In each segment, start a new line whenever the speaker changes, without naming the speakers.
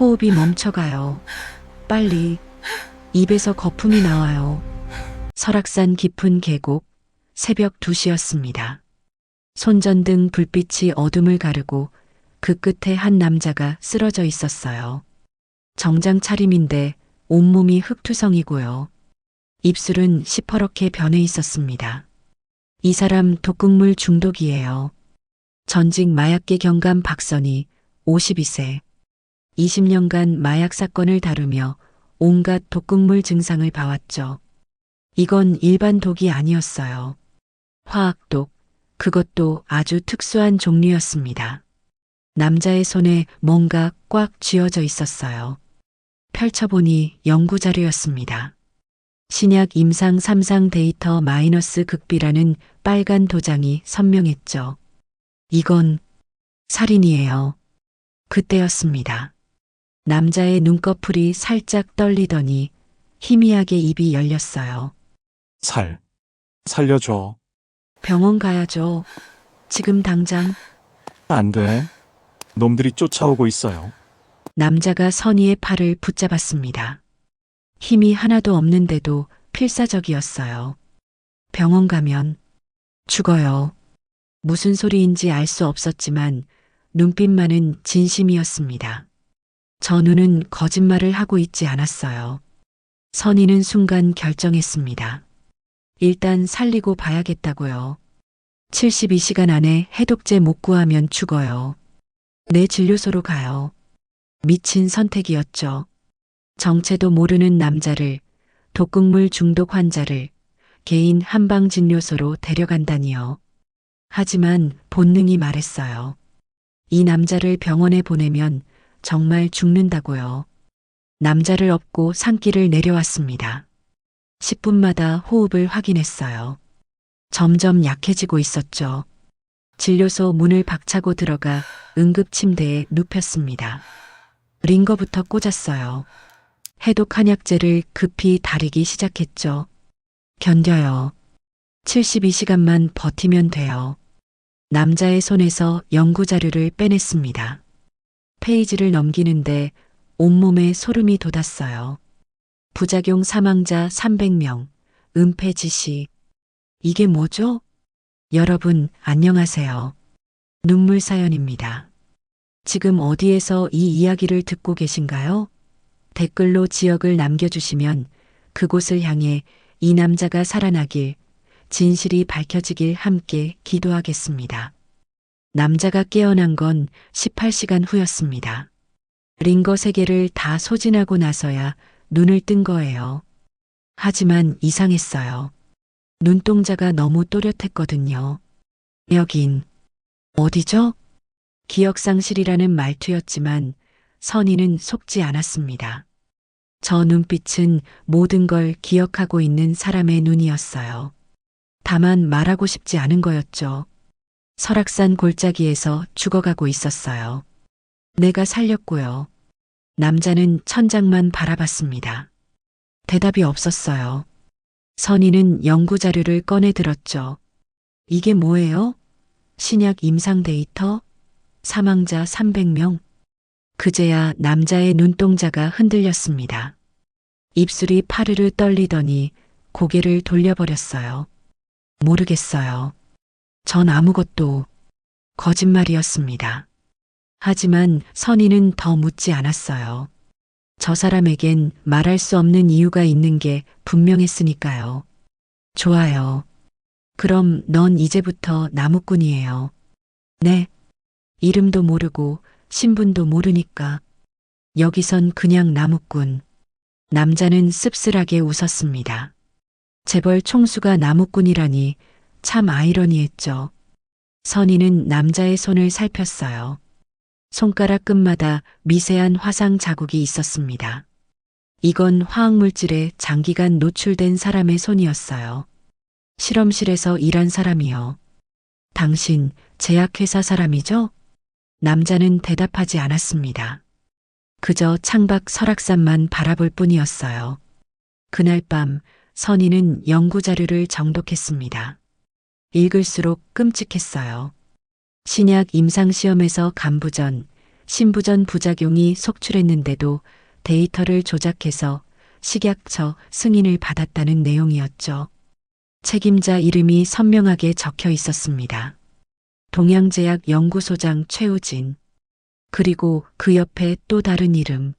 호흡이 멈춰가요. 빨리. 입에서 거품이 나와요. 설악산 깊은 계곡, 새벽 2시였습니다. 손전등 불빛이 어둠을 가르고 그 끝에 한 남자가 쓰러져 있었어요. 정장 차림인데 온몸이 흙투성이고요. 입술은 시퍼렇게 변해 있었습니다. 이 사람 독극물 중독이에요. 전직 마약계 경감 박선희, 52세. 20년간 마약 사건을 다루며 온갖 독극물 증상을 봐왔죠. 이건 일반 독이 아니었어요. 화학독, 그것도 아주 특수한 종류였습니다. 남자의 손에 뭔가 꽉 쥐어져 있었어요. 펼쳐보니 연구자료였습니다. 신약 임상 3상 데이터 마이너스 극비라는 빨간 도장이 선명했죠. 이건 살인이에요. 그때였습니다. 남자의 눈꺼풀이 살짝 떨리더니 희미하게 입이 열렸어요.
살려줘.
병원 가야죠. 지금 당장.
안 돼. 놈들이 쫓아오고 있어요.
남자가 선희의 팔을 붙잡았습니다. 힘이 하나도 없는데도 필사적이었어요. 병원 가면 죽어요. 무슨 소리인지 알 수 없었지만 눈빛만은 진심이었습니다. 저 눈은 거짓말을 하고 있지 않았어요. 선희는 순간 결정했습니다. 일단 살리고 봐야겠다고요. 72시간 안에 해독제 못 구하면 죽어요. 내 진료소로 가요. 미친 선택이었죠. 정체도 모르는 남자를, 독극물 중독 환자를 개인 한방 진료소로 데려간다니요. 하지만 본능이 말했어요. 이 남자를 병원에 보내면 정말 죽는다고요. 남자를 업고 산길을 내려왔습니다. 10분마다 호흡을 확인했어요. 점점 약해지고 있었죠. 진료소 문을 박차고 들어가 응급침대에 눕혔습니다. 링거부터 꽂았어요. 해독 한약제를 급히 다리기 시작했죠. 견뎌요. 72시간만 버티면 돼요. 남자의 손에서 연구자료를 빼냈습니다. 페이지를 넘기는데 온몸에 소름이 돋았어요. 부작용 사망자 300명, 은폐 지시. 이게 뭐죠? 여러분, 안녕하세요. 눈물 사연입니다. 지금 어디에서 이 이야기를 듣고 계신가요? 댓글로 지역을 남겨주시면 그곳을 향해 이 남자가 살아나길, 진실이 밝혀지길 함께 기도하겠습니다. 남자가 깨어난 건 18시간 후였습니다. 링거 3개를 다 소진하고 나서야 눈을 뜬 거예요. 하지만 이상했어요. 눈동자가 너무 또렷했거든요. 여긴 어디죠? 기억상실이라는 말투였지만 선희는 속지 않았습니다. 저 눈빛은 모든 걸 기억하고 있는 사람의 눈이었어요. 다만 말하고 싶지 않은 거였죠. 설악산 골짜기에서 죽어가고 있었어요. 내가 살렸고요. 남자는 천장만 바라봤습니다. 대답이 없었어요. 선희는 연구자료를 꺼내 들었죠. 이게 뭐예요? 신약 임상 데이터? 사망자 300명? 그제야 남자의 눈동자가 흔들렸습니다. 입술이 파르르 떨리더니 고개를 돌려버렸어요. 모르겠어요. 전 아무것도 거짓말이었습니다. 하지만 선희는 더 묻지 않았어요. 저 사람에겐 말할 수 없는 이유가 있는 게 분명했으니까요. 좋아요. 그럼 넌 이제부터 나무꾼이에요. 네. 이름도 모르고 신분도 모르니까. 여기선 그냥 나무꾼. 남자는 씁쓸하게 웃었습니다. 재벌 총수가 나무꾼이라니 참 아이러니했죠. 선희는 남자의 손을 살폈어요. 손가락 끝마다 미세한 화상 자국이 있었습니다. 이건 화학물질에 장기간 노출된 사람의 손이었어요. 실험실에서 일한 사람이요. 당신 제약회사 사람이죠? 남자는 대답하지 않았습니다. 그저 창밖 설악산만 바라볼 뿐이었어요. 그날 밤 선희는 연구자료를 정독했습니다. 읽을수록 끔찍했어요. 신약 임상시험에서 간부전, 신부전 부작용이 속출했는데도 데이터를 조작해서 식약처 승인을 받았다는 내용이었죠. 책임자 이름이 선명하게 적혀 있었습니다. 동양제약 연구소장 최우진. 그리고 그 옆에 또 다른 이름.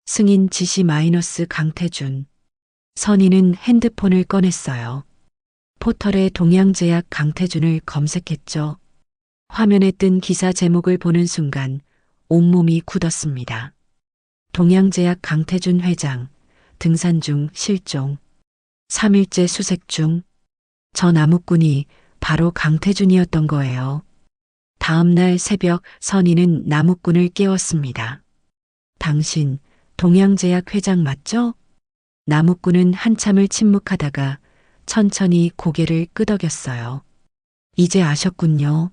승인 지시 마이너스 강태준. 선희는 핸드폰을 꺼냈어요. 포털에 동양제약 강태준을 검색했죠. 화면에 뜬 기사 제목을 보는 순간 온몸이 굳었습니다. 동양제약 강태준 회장, 등산 중 실종. 3일째 수색 중. 저 나무꾼이 바로 강태준이었던 거예요. 다음 날 새벽 선희는 나무꾼을 깨웠습니다. 당신 동양제약 회장 맞죠? 나무꾼은 한참을 침묵하다가 천천히 고개를 끄덕였어요. 이제 아셨군요.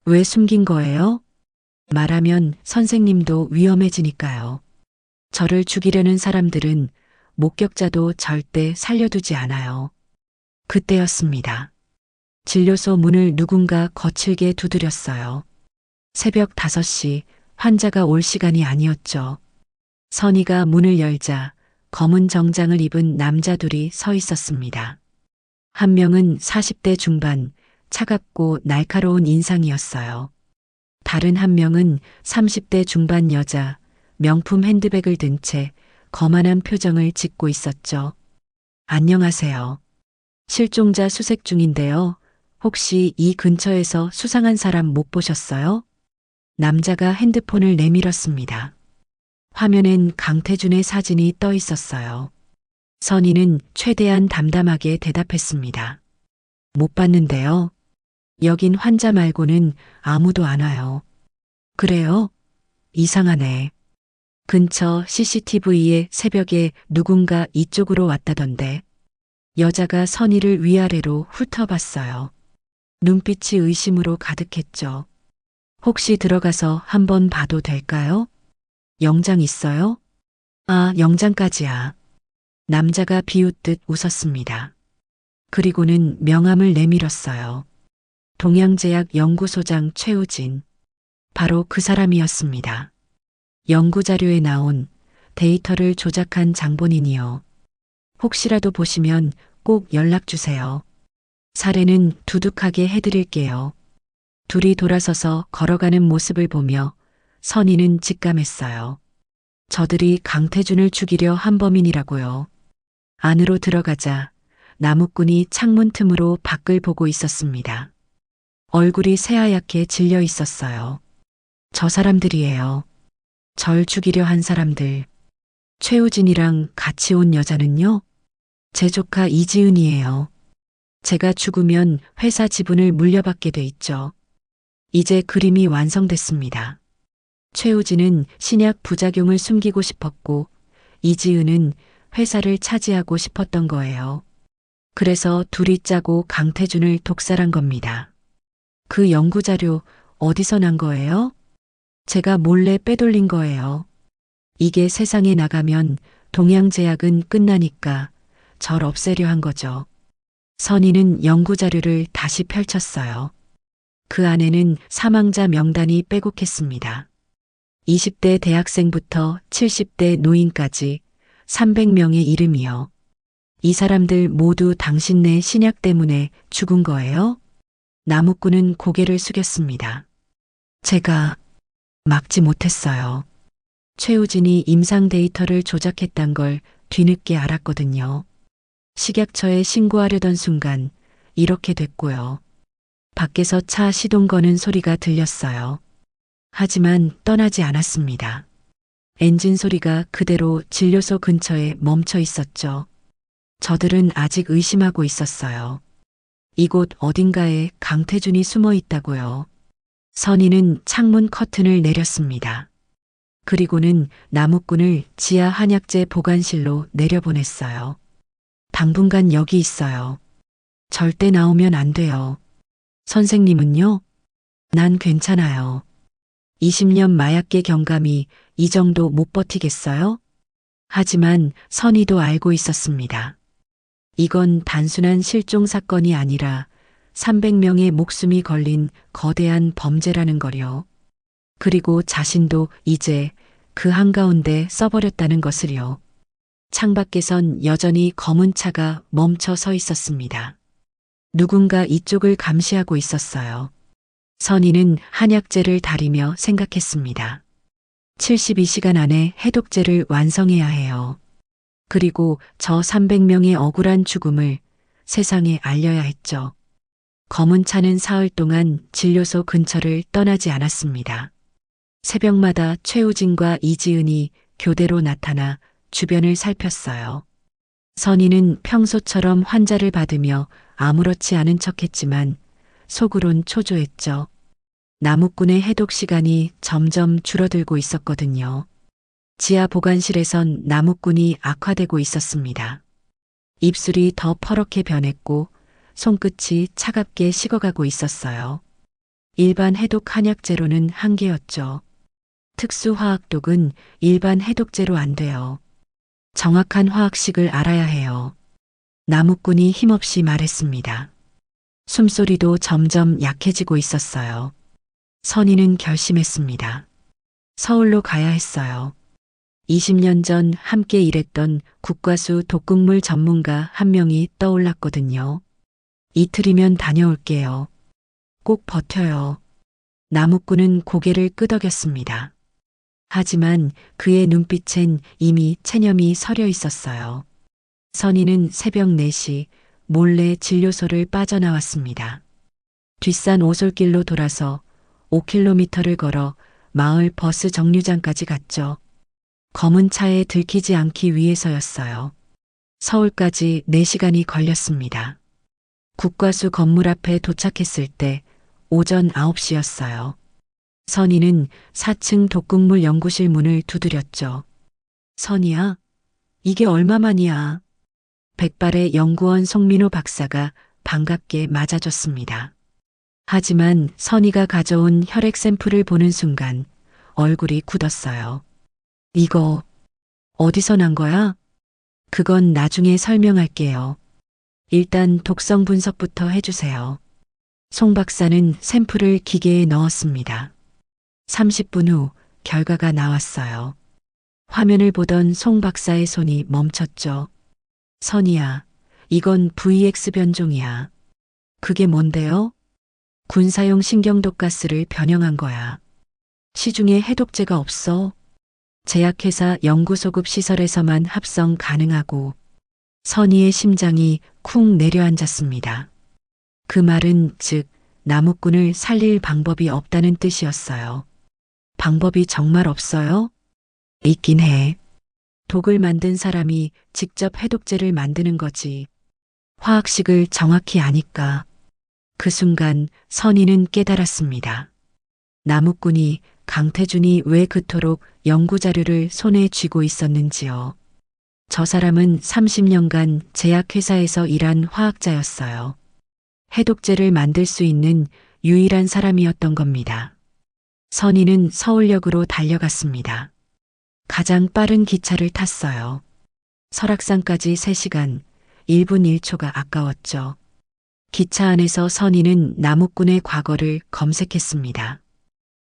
왜 숨긴 거예요? 말하면 선생님도 위험해지니까요. 저를 죽이려는 사람들은 목격자도 절대 살려두지 않아요. 그때였습니다. 진료소 문을 누군가 거칠게 두드렸어요. 새벽 5시 환자가 올 시간이 아니었죠. 선희가 문을 열자 검은 정장을 입은 남자 둘이 서 있었습니다. 한 명은 40대 중반, 차갑고 날카로운 인상이었어요. 다른 한 명은 30대 중반 여자, 명품 핸드백을 든 채 거만한 표정을 짓고 있었죠. 안녕하세요. 실종자 수색 중인데요. 혹시 이 근처에서 수상한 사람 못 보셨어요? 남자가 핸드폰을 내밀었습니다. 화면엔 강태준의 사진이 떠 있었어요. 선희는 최대한 담담하게 대답했습니다. 못 봤는데요. 여긴 환자 말고는 아무도 안 와요. 그래요? 이상하네. 근처 CCTV에 새벽에 누군가 이쪽으로 왔다던데. 여자가 선희를 위아래로 훑어봤어요. 눈빛이 의심으로 가득했죠. 혹시 들어가서 한번 봐도 될까요? 영장 있어요? 아, 영장까지야. 남자가 비웃듯 웃었습니다. 그리고는 명함을 내밀었어요. 동양제약 연구소장 최우진. 바로 그 사람이었습니다. 연구자료에 나온 데이터를 조작한 장본인이요. 혹시라도 보시면 꼭 연락 주세요. 사례는 두둑하게 해드릴게요. 둘이 돌아서서 걸어가는 모습을 보며 선희는 직감했어요. 저들이 강태준을 죽이려 한 범인이라고요. 안으로 들어가자 나무꾼이 창문 틈으로 밖을 보고 있었습니다. 얼굴이 새하얗게 질려 있었어요. 저 사람들이에요. 절 죽이려 한 사람들. 최우진이랑 같이 온 여자는요? 제 조카 이지은이에요. 제가 죽으면 회사 지분을 물려받게 돼 있죠. 이제 그림이 완성됐습니다. 최우진은 신약 부작용을 숨기고 싶었고 이지은은 회사를 차지하고 싶었던 거예요. 그래서 둘이 짜고 강태준을 독살한 겁니다. 그 연구자료 어디서 난 거예요? 제가 몰래 빼돌린 거예요. 이게 세상에 나가면 동양제약은 끝나니까 절 없애려 한 거죠. 선희는 연구자료를 다시 펼쳤어요. 그 안에는 사망자 명단이 빼곡했습니다. 20대 대학생부터 70대 노인까지 300명의 이름이요. 이 사람들 모두 당신네 신약 때문에 죽은 거예요? 나무꾼은 고개를 숙였습니다. 제가 막지 못했어요. 최우진이 임상 데이터를 조작했단 걸 뒤늦게 알았거든요. 식약처에 신고하려던 순간 이렇게 됐고요. 밖에서 차 시동 거는 소리가 들렸어요. 하지만 떠나지 않았습니다. 엔진 소리가 그대로 진료소 근처에 멈춰 있었죠. 저들은 아직 의심하고 있었어요. 이곳 어딘가에 강태준이 숨어 있다고요. 선희는 창문 커튼을 내렸습니다. 그리고는 나무꾼을 지하 한약재 보관실로 내려보냈어요. 당분간 여기 있어요. 절대 나오면 안 돼요. 선생님은요? 난 괜찮아요. 20년 마약계 경감이 이 정도 못 버티겠어요? 하지만 선희도 알고 있었습니다. 이건 단순한 실종 사건이 아니라 300명의 목숨이 걸린 거대한 범죄라는 거요. 그리고 자신도 이제 그 한가운데 써버렸다는 것을요. 창밖에선 여전히 검은 차가 멈춰 서 있었습니다. 누군가 이쪽을 감시하고 있었어요. 선희는 한약재를 다리며 생각했습니다. 72시간 안에 해독제를 완성해야 해요. 그리고 저 300명의 억울한 죽음을 세상에 알려야 했죠. 검은 차는 사흘 동안 진료소 근처를 떠나지 않았습니다. 새벽마다 최우진과 이지은이 교대로 나타나 주변을 살폈어요. 선희는 평소처럼 환자를 받으며 아무렇지 않은 척했지만 속으론 초조했죠. 나무꾼의 해독 시간이 점점 줄어들고 있었거든요. 지하 보관실에선 나무꾼이 악화되고 있었습니다. 입술이 더 퍼렇게 변했고 손끝이 차갑게 식어가고 있었어요. 일반 해독 한약재로는 한계였죠. 특수화학독은 일반 해독제로 안 돼요. 정확한 화학식을 알아야 해요. 나무꾼이 힘없이 말했습니다. 숨소리도 점점 약해지고 있었어요. 선희는 결심했습니다. 서울로 가야 했어요. 20년 전 함께 일했던 국과수 독극물 전문가 한 명이 떠올랐거든요. 이틀이면 다녀올게요. 꼭 버텨요. 나무꾼은 고개를 끄덕였습니다. 하지만 그의 눈빛엔 이미 체념이 서려 있었어요. 선희는 새벽 4시 몰래 진료소를 빠져나왔습니다. 뒷산 오솔길로 돌아서 5km를 걸어 마을 버스 정류장까지 갔죠. 검은 차에 들키지 않기 위해서였어요. 서울까지 4시간이 걸렸습니다. 국과수 건물 앞에 도착했을 때 오전 9시였어요. 선희는 4층 독극물 연구실 문을 두드렸죠. 선희야, 이게 얼마만이야? 백발의 연구원 송민호 박사가 반갑게 맞아줬습니다. 하지만 선희가 가져온 혈액 샘플을 보는 순간 얼굴이 굳었어요. 이거 어디서 난 거야? 그건 나중에 설명할게요. 일단 독성 분석부터 해주세요. 송 박사는 샘플을 기계에 넣었습니다. 30분 후 결과가 나왔어요. 화면을 보던 송 박사의 손이 멈췄죠. 선희야, 이건 VX 변종이야. 그게 뭔데요? 군사용 신경독 가스를 변형한 거야. 시중에 해독제가 없어. 제약회사 연구소급 시설에서만 합성 가능하고. 선희의 심장이 쿵 내려앉았습니다. 그 말은 즉 나무꾼을 살릴 방법이 없다는 뜻이었어요. 방법이 정말 없어요? 있긴 해. 독을 만든 사람이 직접 해독제를 만드는 거지. 화학식을 정확히 아니까. 그 순간 선희는 깨달았습니다. 나무꾼이 강태준이 왜 그토록 연구자료를 손에 쥐고 있었는지요. 저 사람은 30년간 제약회사에서 일한 화학자였어요. 해독제를 만들 수 있는 유일한 사람이었던 겁니다. 선희는 서울역으로 달려갔습니다. 가장 빠른 기차를 탔어요. 설악산까지 3시간, 1분 1초가 아까웠죠. 기차 안에서 선희는 나무꾼의 과거를 검색했습니다.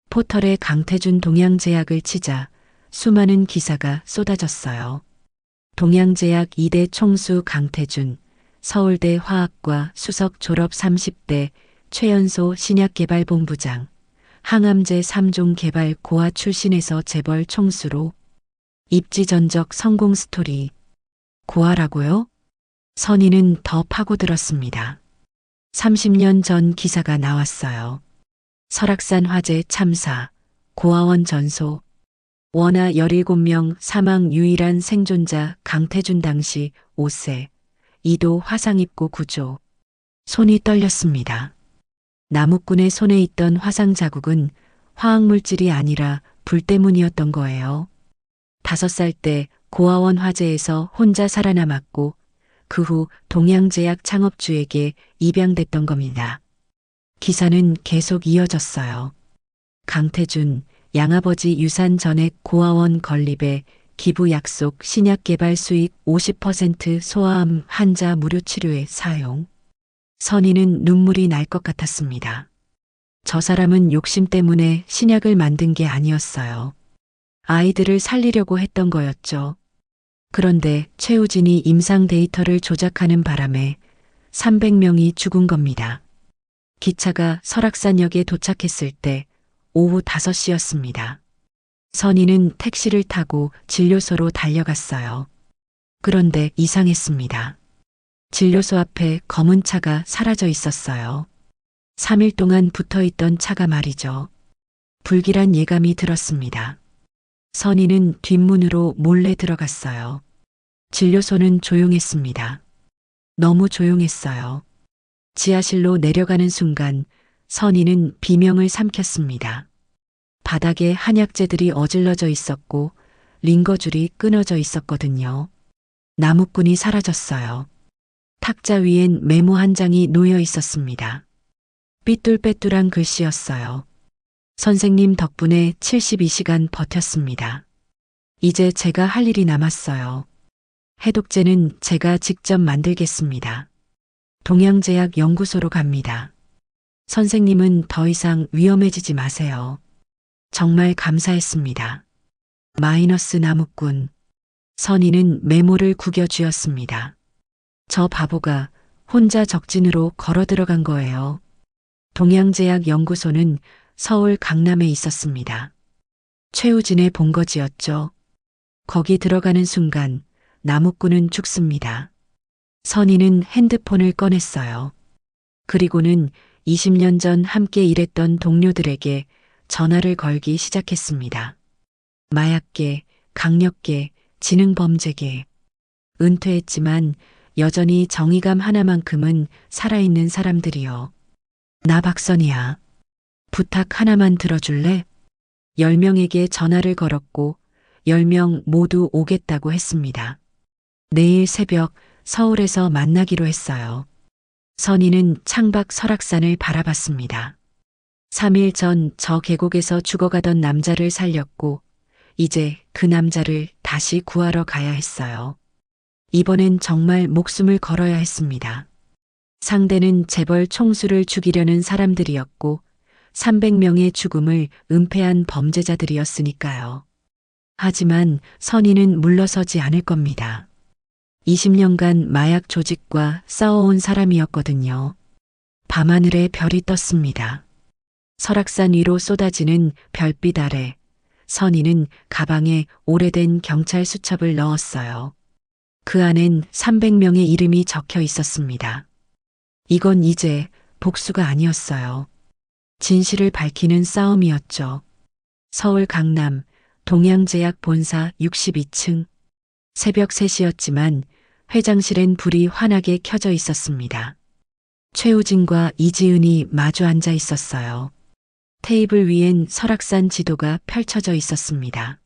포털에 강태준 동양제약을 치자 수많은 기사가 쏟아졌어요. 동양제약 2대 총수 강태준, 서울대 화학과 수석 졸업 30대 최연소 신약개발본부장, 항암제 3종 개발 고아 출신에서 재벌 총수로 입지전적 성공 스토리. 고아라고요? 선희는 더 파고들었습니다. 30년 전 기사가 나왔어요. 설악산 화재 참사, 고아원 전소, 원아 17명 사망 유일한 생존자 강태준 당시 5세, 2도 화상 입고 구조. 손이 떨렸습니다. 나무꾼의 손에 있던 화상 자국은 화학물질이 아니라 불 때문이었던 거예요. 5살 때 고아원 화재에서 혼자 살아남았고 그 후 동양제약 창업주에게 입양됐던 겁니다. 기사는 계속 이어졌어요. 강태준, 양아버지 유산 전액 고아원 건립에 기부 약속 신약 개발 수익 50% 소아암 환자 무료 치료에 사용. 선희는 눈물이 날 것 같았습니다. 저 사람은 욕심 때문에 신약을 만든 게 아니었어요. 아이들을 살리려고 했던 거였죠. 그런데 최우진이 임상 데이터를 조작하는 바람에 300명이 죽은 겁니다. 기차가 설악산역에 도착했을 때 오후 5시였습니다. 선희는 택시를 타고 진료소로 달려갔어요. 그런데 이상했습니다. 진료소 앞에 검은 차가 사라져 있었어요. 3일 동안 붙어 있던 차가 말이죠. 불길한 예감이 들었습니다. 선희는 뒷문으로 몰래 들어갔어요. 진료소는 조용했습니다. 너무 조용했어요. 지하실로 내려가는 순간 선희는 비명을 삼켰습니다. 바닥에 한약재들이 어질러져 있었고 링거줄이 끊어져 있었거든요. 나무꾼이 사라졌어요. 탁자 위엔 메모 한 장이 놓여 있었습니다. 삐뚤빼뚤한 글씨였어요. 선생님 덕분에 72시간 버텼습니다. 이제 제가 할 일이 남았어요. 해독제는 제가 직접 만들겠습니다. 동양제약 연구소로 갑니다. 선생님은 더 이상 위험해지지 마세요. 정말 감사했습니다. 마이너스 나무꾼. 선희는 메모를 구겨 쥐었습니다. 저 바보가 혼자 적진으로 걸어 들어간 거예요. 동양제약 연구소는 서울 강남에 있었습니다. 최우진의 본거지였죠. 거기 들어가는 순간 나무꾼은 죽습니다. 선희는 핸드폰을 꺼냈어요. 그리고는 20년 전 함께 일했던 동료들에게 전화를 걸기 시작했습니다. 마약계, 강력계, 지능범죄계. 은퇴했지만 여전히 정의감 하나만큼은 살아있는 사람들이요. 나 박선이야. 부탁 하나만 들어줄래? 10명에게 전화를 걸었고 10명 모두 오겠다고 했습니다. 내일 새벽 서울에서 만나기로 했어요. 선희는 창밖 설악산을 바라봤습니다. 3일 전 저 계곡에서 죽어가던 남자를 살렸고 이제 그 남자를 다시 구하러 가야 했어요. 이번엔 정말 목숨을 걸어야 했습니다. 상대는 재벌 총수를 죽이려는 사람들이었고 300명의 죽음을 은폐한 범죄자들이었으니까요. 하지만 선희는 물러서지 않을 겁니다. 20년간 마약 조직과 싸워온 사람이었거든요. 밤하늘에 별이 떴습니다. 설악산 위로 쏟아지는 별빛 아래 선희는 가방에 오래된 경찰 수첩을 넣었어요. 그 안엔 300명의 이름이 적혀 있었습니다. 이건 이제 복수가 아니었어요. 진실을 밝히는 싸움이었죠. 서울 강남 동양제약 본사 62층. 새벽 3시였지만 회장실엔 불이 환하게 켜져 있었습니다. 최우진과 이지은이 마주 앉아 있었어요. 테이블 위엔 설악산 지도가 펼쳐져 있었습니다.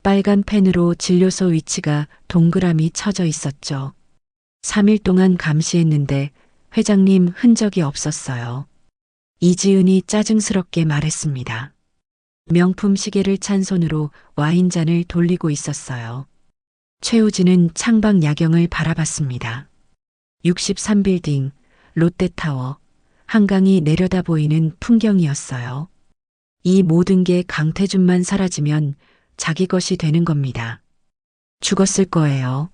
빨간 펜으로 진료소 위치가 동그라미 쳐져 있었죠. 3일 동안 감시했는데 회장님 흔적이 없었어요. 이지은이 짜증스럽게 말했습니다. 명품 시계를 찬 손으로 와인잔을 돌리고 있었어요. 최우진은 창밖 야경을 바라봤습니다. 63빌딩, 롯데타워, 한강이 내려다 보이는 풍경이었어요. 이 모든 게 강태준만 사라지면 자기 것이 되는 겁니다. 죽었을 거예요.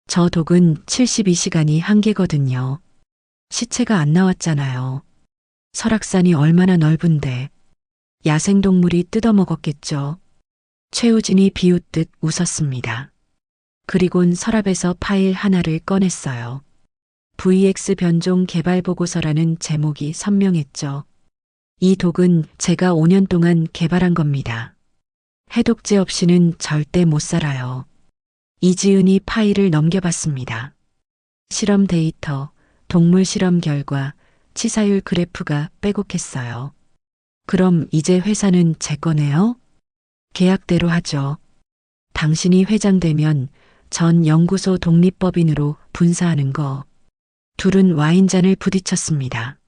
저 독은 72시간이 한계거든요. 시체가 안 나왔잖아요. 설악산이 얼마나 넓은데 야생동물이 뜯어먹었겠죠. 최우진이 비웃듯 웃었습니다. 그리곤 서랍에서 파일 하나를 꺼냈어요. VX 변종 개발 보고서라는 제목이 선명했죠. 이 독은 제가 5년 동안 개발한 겁니다. 해독제 없이는 절대 못 살아요. 이지은이 파일을 넘겨봤습니다. 실험 데이터, 동물 실험 결과, 치사율 그래프가 빼곡했어요. 그럼 이제 회사는 제 거네요? 계약대로 하죠. 당신이 회장 되면 전 연구소 독립법인으로 분사하는 거. 둘은 와인잔을 부딪혔습니다.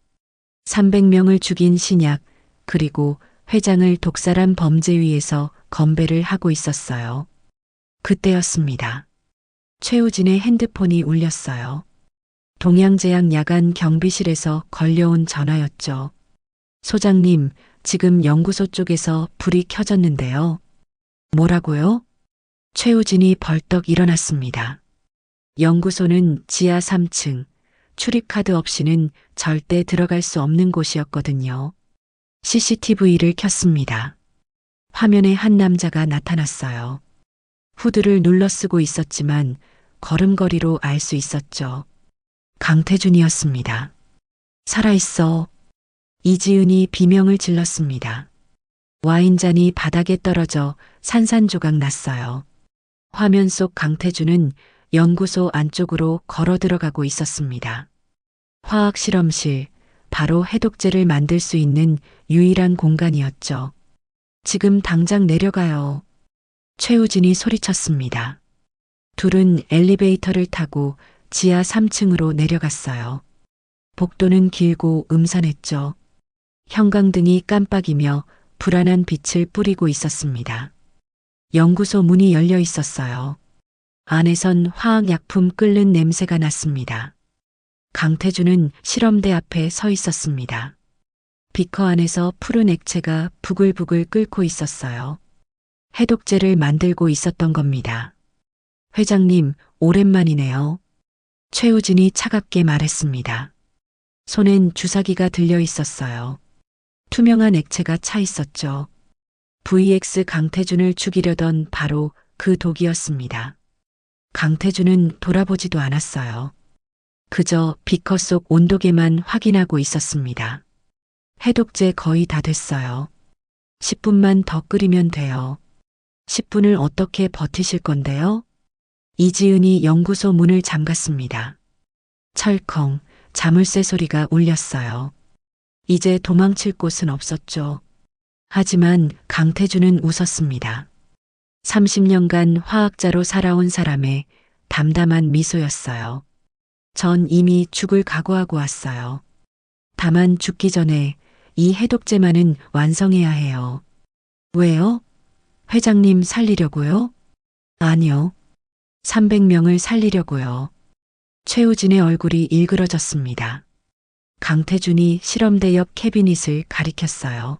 300명을 죽인 신약, 그리고 회장을 독살한 범죄위에서 건배를 하고 있었어요. 그때였습니다. 최우진의 핸드폰이 울렸어요. 동양제약 야간 경비실에서 걸려온 전화였죠. 소장님, 지금 연구소 쪽에서 불이 켜졌는데요. 뭐라고요? 최우진이 벌떡 일어났습니다. 연구소는 지하 3층, 출입카드 없이는 절대 들어갈 수 없는 곳이었거든요. CCTV를 켰습니다. 화면에 한 남자가 나타났어요. 후드를 눌러 쓰고 있었지만 걸음걸이로 알 수 있었죠. 강태준이었습니다. 살아있어. 이지은이 비명을 질렀습니다. 와인잔이 바닥에 떨어져 산산조각 났어요. 화면 속 강태준은 연구소 안쪽으로 걸어 들어가고 있었습니다. 화학실험실, 바로 해독제를 만들 수 있는 유일한 공간이었죠. 지금 당장 내려가요. 최우진이 소리쳤습니다. 둘은 엘리베이터를 타고 지하 3층으로 내려갔어요. 복도는 길고 음산했죠. 형광등이 깜빡이며 불안한 빛을 뿌리고 있었습니다. 연구소 문이 열려 있었어요. 안에선 화학약품 끓는 냄새가 났습니다. 강태준은 실험대 앞에 서 있었습니다. 비커 안에서 푸른 액체가 부글부글 끓고 있었어요. 해독제를 만들고 있었던 겁니다. 회장님, 오랜만이네요. 최우진이 차갑게 말했습니다. 손엔 주사기가 들려 있었어요. 투명한 액체가 차 있었죠. VX 강태준을 죽이려던 바로 그 독이었습니다. 강태준은 돌아보지도 않았어요. 그저 비커 속 온도계만 확인하고 있었습니다. 해독제 거의 다 됐어요. 10분만 더 끓이면 돼요. 10분을 어떻게 버티실 건데요? 이지은이 연구소 문을 잠갔습니다. 철컹, 자물쇠 소리가 울렸어요. 이제 도망칠 곳은 없었죠. 하지만 강태준은 웃었습니다. 30년간 화학자로 살아온 사람의 담담한 미소였어요. 전 이미 죽을 각오하고 왔어요. 다만 죽기 전에 이 해독제만은 완성해야 해요. 왜요? 회장님 살리려고요? 아니요. 300명을 살리려고요. 최우진의 얼굴이 일그러졌습니다. 강태준이 실험대 옆 캐비닛을 가리켰어요.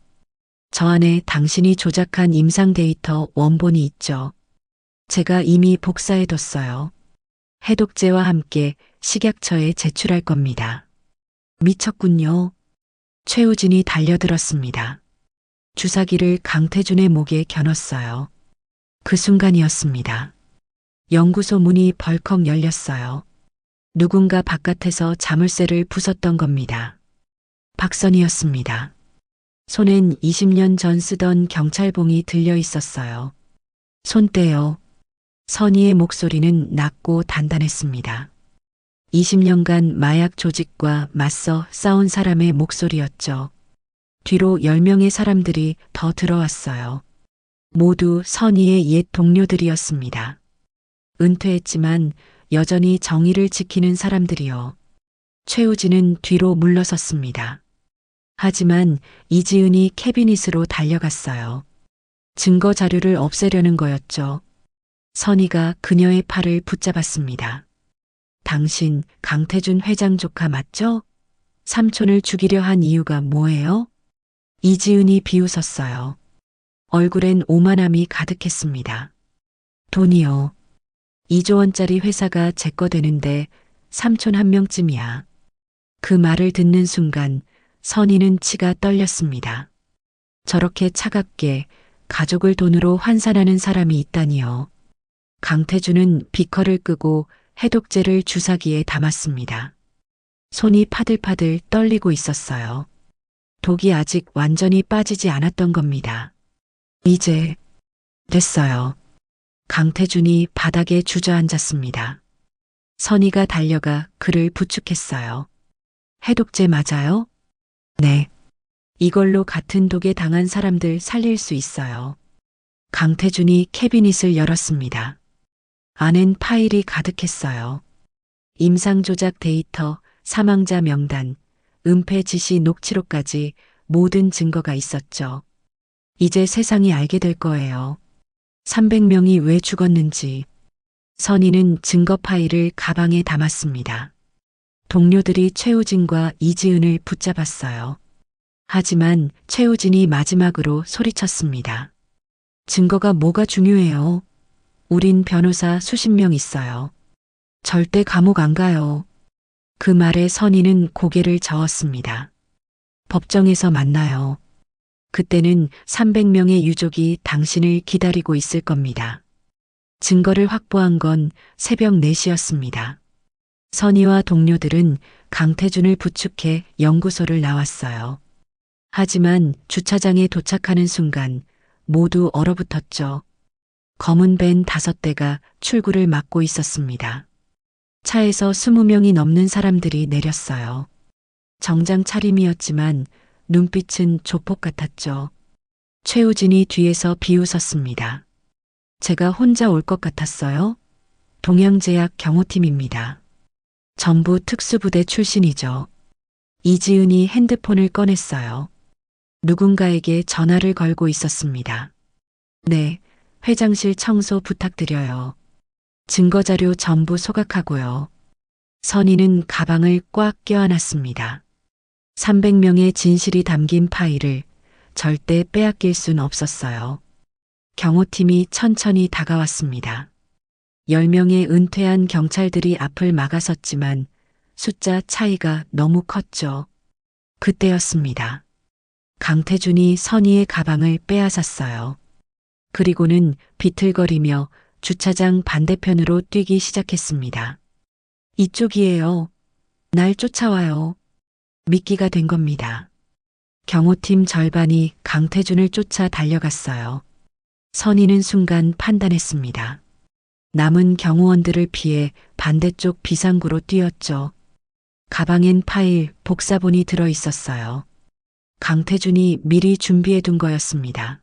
저 안에 당신이 조작한 임상 데이터 원본이 있죠. 제가 이미 복사해뒀어요. 해독제와 함께 식약처에 제출할 겁니다. 미쳤군요. 최우진이 달려들었습니다. 주사기를 강태준의 목에 겨눴어요. 그 순간이었습니다. 연구소 문이 벌컥 열렸어요. 누군가 바깥에서 자물쇠를 부쉈던 겁니다. 박선이었습니다. 손엔 20년 전 쓰던 경찰봉이 들려 있었어요. 손 떼요. 선희의 목소리는 낮고 단단했습니다. 20년간 마약 조직과 맞서 싸운 사람의 목소리였죠. 뒤로 10명의 사람들이 더 들어왔어요. 모두 선희의 옛 동료들이었습니다. 은퇴했지만 여전히 정의를 지키는 사람들이요. 최우진은 뒤로 물러섰습니다. 하지만 이지은이 캐비닛으로 달려갔어요. 증거 자료를 없애려는 거였죠. 선희가 그녀의 팔을 붙잡았습니다. 당신 강태준 회장 조카 맞죠? 삼촌을 죽이려 한 이유가 뭐예요? 이지은이 비웃었어요. 얼굴엔 오만함이 가득했습니다. 돈이요. 2조 원짜리 회사가 제 거 되는데 삼촌 한 명쯤이야. 그 말을 듣는 순간 선희는 치가 떨렸습니다. 저렇게 차갑게 가족을 돈으로 환산하는 사람이 있다니요. 강태준은 비커를 끄고 해독제를 주사기에 담았습니다. 손이 파들파들 떨리고 있었어요. 독이 아직 완전히 빠지지 않았던 겁니다. 이제 됐어요. 강태준이 바닥에 주저앉았습니다. 선희가 달려가 그를 부축했어요. 해독제 맞아요? 네. 이걸로 같은 독에 당한 사람들 살릴 수 있어요. 강태준이 캐비닛을 열었습니다. 안엔 파일이 가득했어요. 임상 조작 데이터, 사망자 명단, 은폐 지시 녹취록까지 모든 증거가 있었죠. 이제 세상이 알게 될 거예요. 300명이 왜 죽었는지. 선희는 증거 파일을 가방에 담았습니다. 동료들이 최우진과 이지은을 붙잡았어요. 하지만 최우진이 마지막으로 소리쳤습니다. 증거가 뭐가 중요해요? 우린 변호사 수십 명 있어요. 절대 감옥 안 가요. 그 말에 선희는 고개를 저었습니다. 법정에서 만나요. 그때는 300명의 유족이 당신을 기다리고 있을 겁니다. 증거를 확보한 건 새벽 4시였습니다. 선희와 동료들은 강태준을 부축해 연구소를 나왔어요. 하지만 주차장에 도착하는 순간 모두 얼어붙었죠. 검은 밴 5대가 출구를 막고 있었습니다. 차에서 20명이 넘는 사람들이 내렸어요. 정장 차림이었지만 눈빛은 조폭 같았죠. 최우진이 뒤에서 비웃었습니다. 제가 혼자 올 것 같았어요? 동양제약 경호팀입니다. 전부 특수부대 출신이죠. 이지은이 핸드폰을 꺼냈어요. 누군가에게 전화를 걸고 있었습니다. 네, 회장실 청소 부탁드려요. 증거자료 전부 소각하고요. 선희는 가방을 꽉 껴안았습니다. 300명의 진실이 담긴 파일을 절대 빼앗길 순 없었어요. 경호팀이 천천히 다가왔습니다. 10명의 은퇴한 경찰들이 앞을 막아섰지만 숫자 차이가 너무 컸죠. 그때였습니다. 강태준이 선희의 가방을 빼앗았어요. 그리고는 비틀거리며 주차장 반대편으로 뛰기 시작했습니다. 이쪽이에요. 날 쫓아와요. 미끼가 된 겁니다. 경호팀 절반이 강태준을 쫓아 달려갔어요. 선희는 순간 판단했습니다. 남은 경호원들을 피해 반대쪽 비상구로 뛰었죠. 가방엔 파일, 복사본이 들어 있었어요. 강태준이 미리 준비해 둔 거였습니다.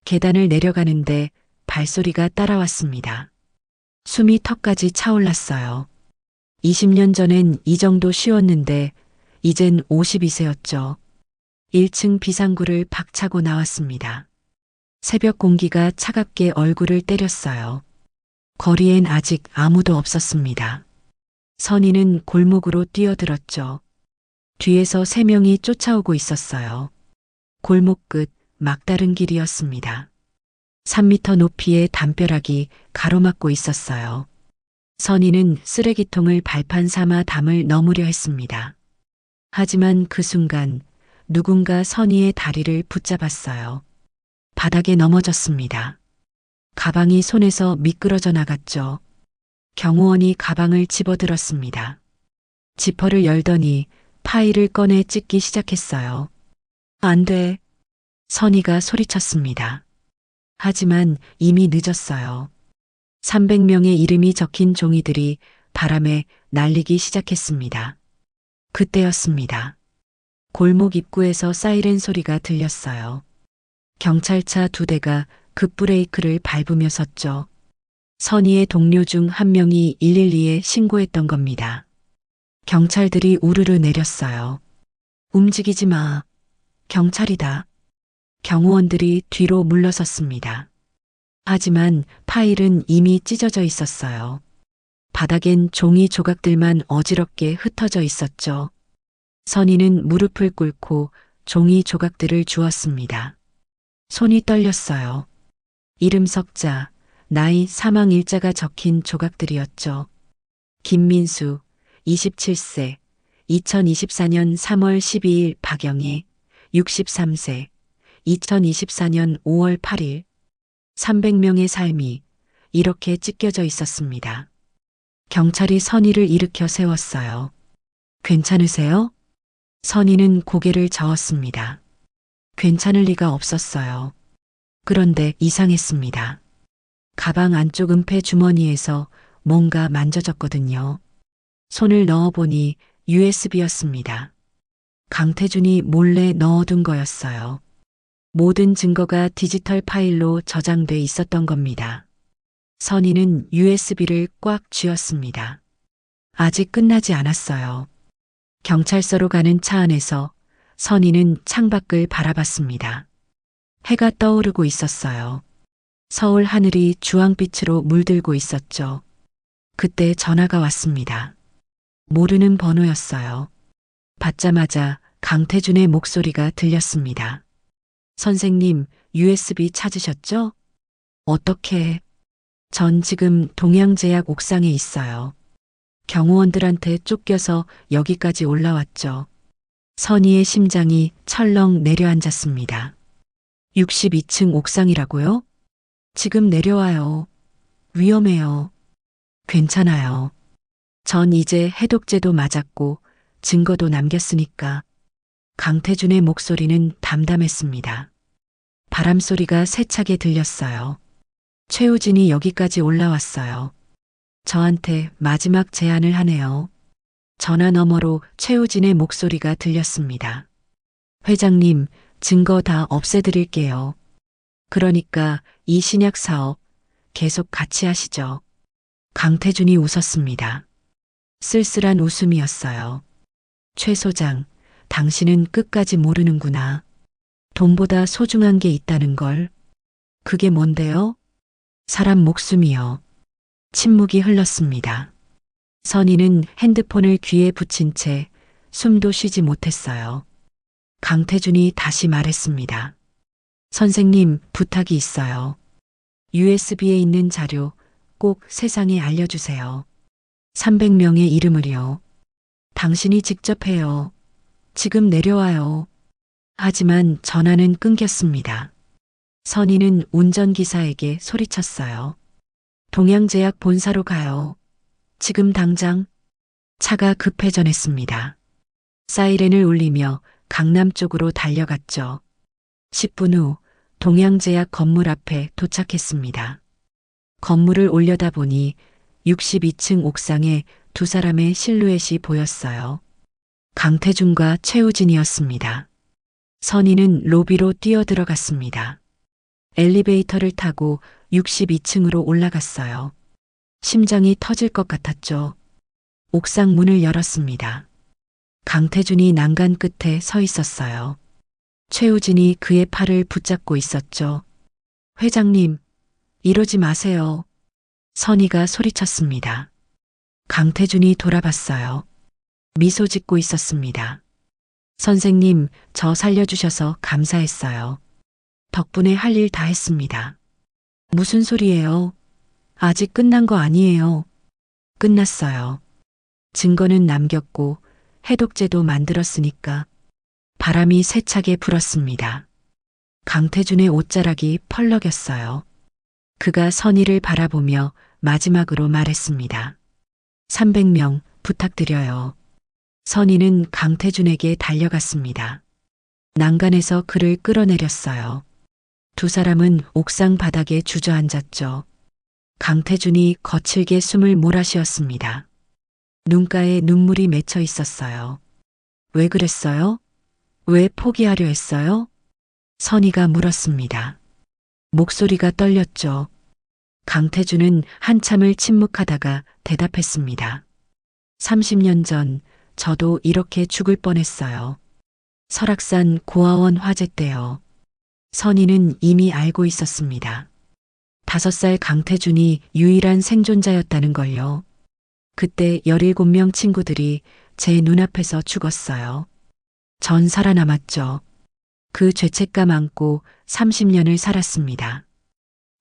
계단을 내려가는데 발소리가 따라왔습니다. 숨이 턱까지 차올랐어요. 20년 전엔 이 정도 쉬웠는데 이젠 52세였죠. 1층 비상구를 박차고 나왔습니다. 새벽 공기가 차갑게 얼굴을 때렸어요. 거리엔 아직 아무도 없었습니다. 선희는 골목으로 뛰어들었죠. 뒤에서 3명이 쫓아오고 있었어요. 골목 끝 막다른 길이었습니다. 3미터 높이의 담벼락이 가로막고 있었어요. 선희는 쓰레기통을 발판 삼아 담을 넘으려 했습니다. 하지만 그 순간 누군가 선희의 다리를 붙잡았어요. 바닥에 넘어졌습니다. 가방이 손에서 미끄러져 나갔죠. 경호원이 가방을 집어들었습니다. 지퍼를 열더니 파일을 꺼내 찢기 시작했어요. 안 돼. 선희가 소리쳤습니다. 하지만 이미 늦었어요. 300명의 이름이 적힌 종이들이 바람에 날리기 시작했습니다. 그때였습니다. 골목 입구에서 사이렌 소리가 들렸어요. 경찰차 2대가 급브레이크를 밟으며 섰죠. 선희의 동료 중 한 명이 112에 신고했던 겁니다. 경찰들이 우르르 내렸어요. 움직이지 마. 경찰이다. 경호원들이 뒤로 물러섰습니다. 하지만 파일은 이미 찢어져 있었어요. 바닥엔 종이 조각들만 어지럽게 흩어져 있었죠. 선희는 무릎을 꿇고 종이 조각들을 주었습니다. 손이 떨렸어요. 이름 석자, 나이, 사망 일자가 적힌 조각들이었죠. 김민수, 27세, 2024년 3월 12일 박영애, 63세, 2024년 5월 8일, 300명의 삶이 이렇게 찢겨져 있었습니다. 경찰이 선희를 일으켜 세웠어요. 괜찮으세요? 선희는 고개를 저었습니다. 괜찮을 리가 없었어요. 그런데 이상했습니다. 가방 안쪽 은폐 주머니에서 뭔가 만져졌거든요. 손을 넣어보니 USB였습니다. 강태준이 몰래 넣어둔 거였어요. 모든 증거가 디지털 파일로 저장돼 있었던 겁니다. 선희는 USB를 꽉 쥐었습니다. 아직 끝나지 않았어요. 경찰서로 가는 차 안에서 선희는 창밖을 바라봤습니다. 해가 떠오르고 있었어요. 서울 하늘이 주황빛으로 물들고 있었죠. 그때 전화가 왔습니다. 모르는 번호였어요. 받자마자 강태준의 목소리가 들렸습니다. 선생님, USB 찾으셨죠? 어떻게? 전 지금 동양제약 옥상에 있어요. 경호원들한테 쫓겨서 여기까지 올라왔죠. 선희의 심장이 철렁 내려앉았습니다. 62층 옥상이라고요? 지금 내려와요. 위험해요. 괜찮아요. 전 이제 해독제도 맞았고 증거도 남겼으니까. 강태준의 목소리는 담담했습니다. 바람소리가 세차게 들렸어요. 최우진이 여기까지 올라왔어요. 저한테 마지막 제안을 하네요. 전화 너머로 최우진의 목소리가 들렸습니다. 회장님, 증거 다 없애드릴게요. 그러니까 이 신약 사업 계속 같이 하시죠. 강태준이 웃었습니다. 쓸쓸한 웃음이었어요. 최 소장, 당신은 끝까지 모르는구나. 돈보다 소중한 게 있다는 걸. 그게 뭔데요? 사람 목숨이요. 침묵이 흘렀습니다. 선희는 핸드폰을 귀에 붙인 채 숨도 쉬지 못했어요. 강태준이 다시 말했습니다. 선생님, 부탁이 있어요. USB에 있는 자료 꼭 세상에 알려주세요. 300명의 이름을요. 당신이 직접 해요. 지금 내려와요. 하지만 전화는 끊겼습니다. 선희는 운전기사에게 소리쳤어요. 동양제약 본사로 가요. 지금 당장. 차가 급회전했습니다. 사이렌을 울리며 강남 쪽으로 달려갔죠. 10분 후 동양제약 건물 앞에 도착했습니다. 건물을 올려다보니 62층 옥상에 두 사람의 실루엣이 보였어요. 강태준과 최우진이었습니다. 선희는 로비로 뛰어들어갔습니다. 엘리베이터를 타고 62층으로 올라갔어요. 심장이 터질 것 같았죠. 옥상 문을 열었습니다. 강태준이 난간 끝에 서 있었어요. 최우진이 그의 팔을 붙잡고 있었죠. 회장님, 이러지 마세요. 선희가 소리쳤습니다. 강태준이 돌아봤어요. 미소 짓고 있었습니다. 선생님, 저 살려주셔서 감사했어요. 덕분에 할 일 다 했습니다. 무슨 소리예요? 아직 끝난 거 아니에요. 끝났어요. 증거는 남겼고 해독제도 만들었으니까. 바람이 세차게 불었습니다. 강태준의 옷자락이 펄럭였어요. 그가 선희를 바라보며 마지막으로 말했습니다. 300명 부탁드려요. 선희는 강태준에게 달려갔습니다. 난간에서 그를 끌어내렸어요. 두 사람은 옥상 바닥에 주저앉았죠. 강태준이 거칠게 숨을 몰아쉬었습니다. 눈가에 눈물이 맺혀 있었어요. 왜 그랬어요? 왜 포기하려 했어요? 선희가 물었습니다. 목소리가 떨렸죠. 강태준은 한참을 침묵하다가 대답했습니다. 30년 전 저도 이렇게 죽을 뻔했어요. 설악산 고아원 화재 때요. 선희는 이미 알고 있었습니다. 5살 강태준이 유일한 생존자였다는 걸요. 그때 17명 친구들이 제 눈앞에서 죽었어요. 전 살아남았죠. 그 죄책감 안고 30년을 살았습니다.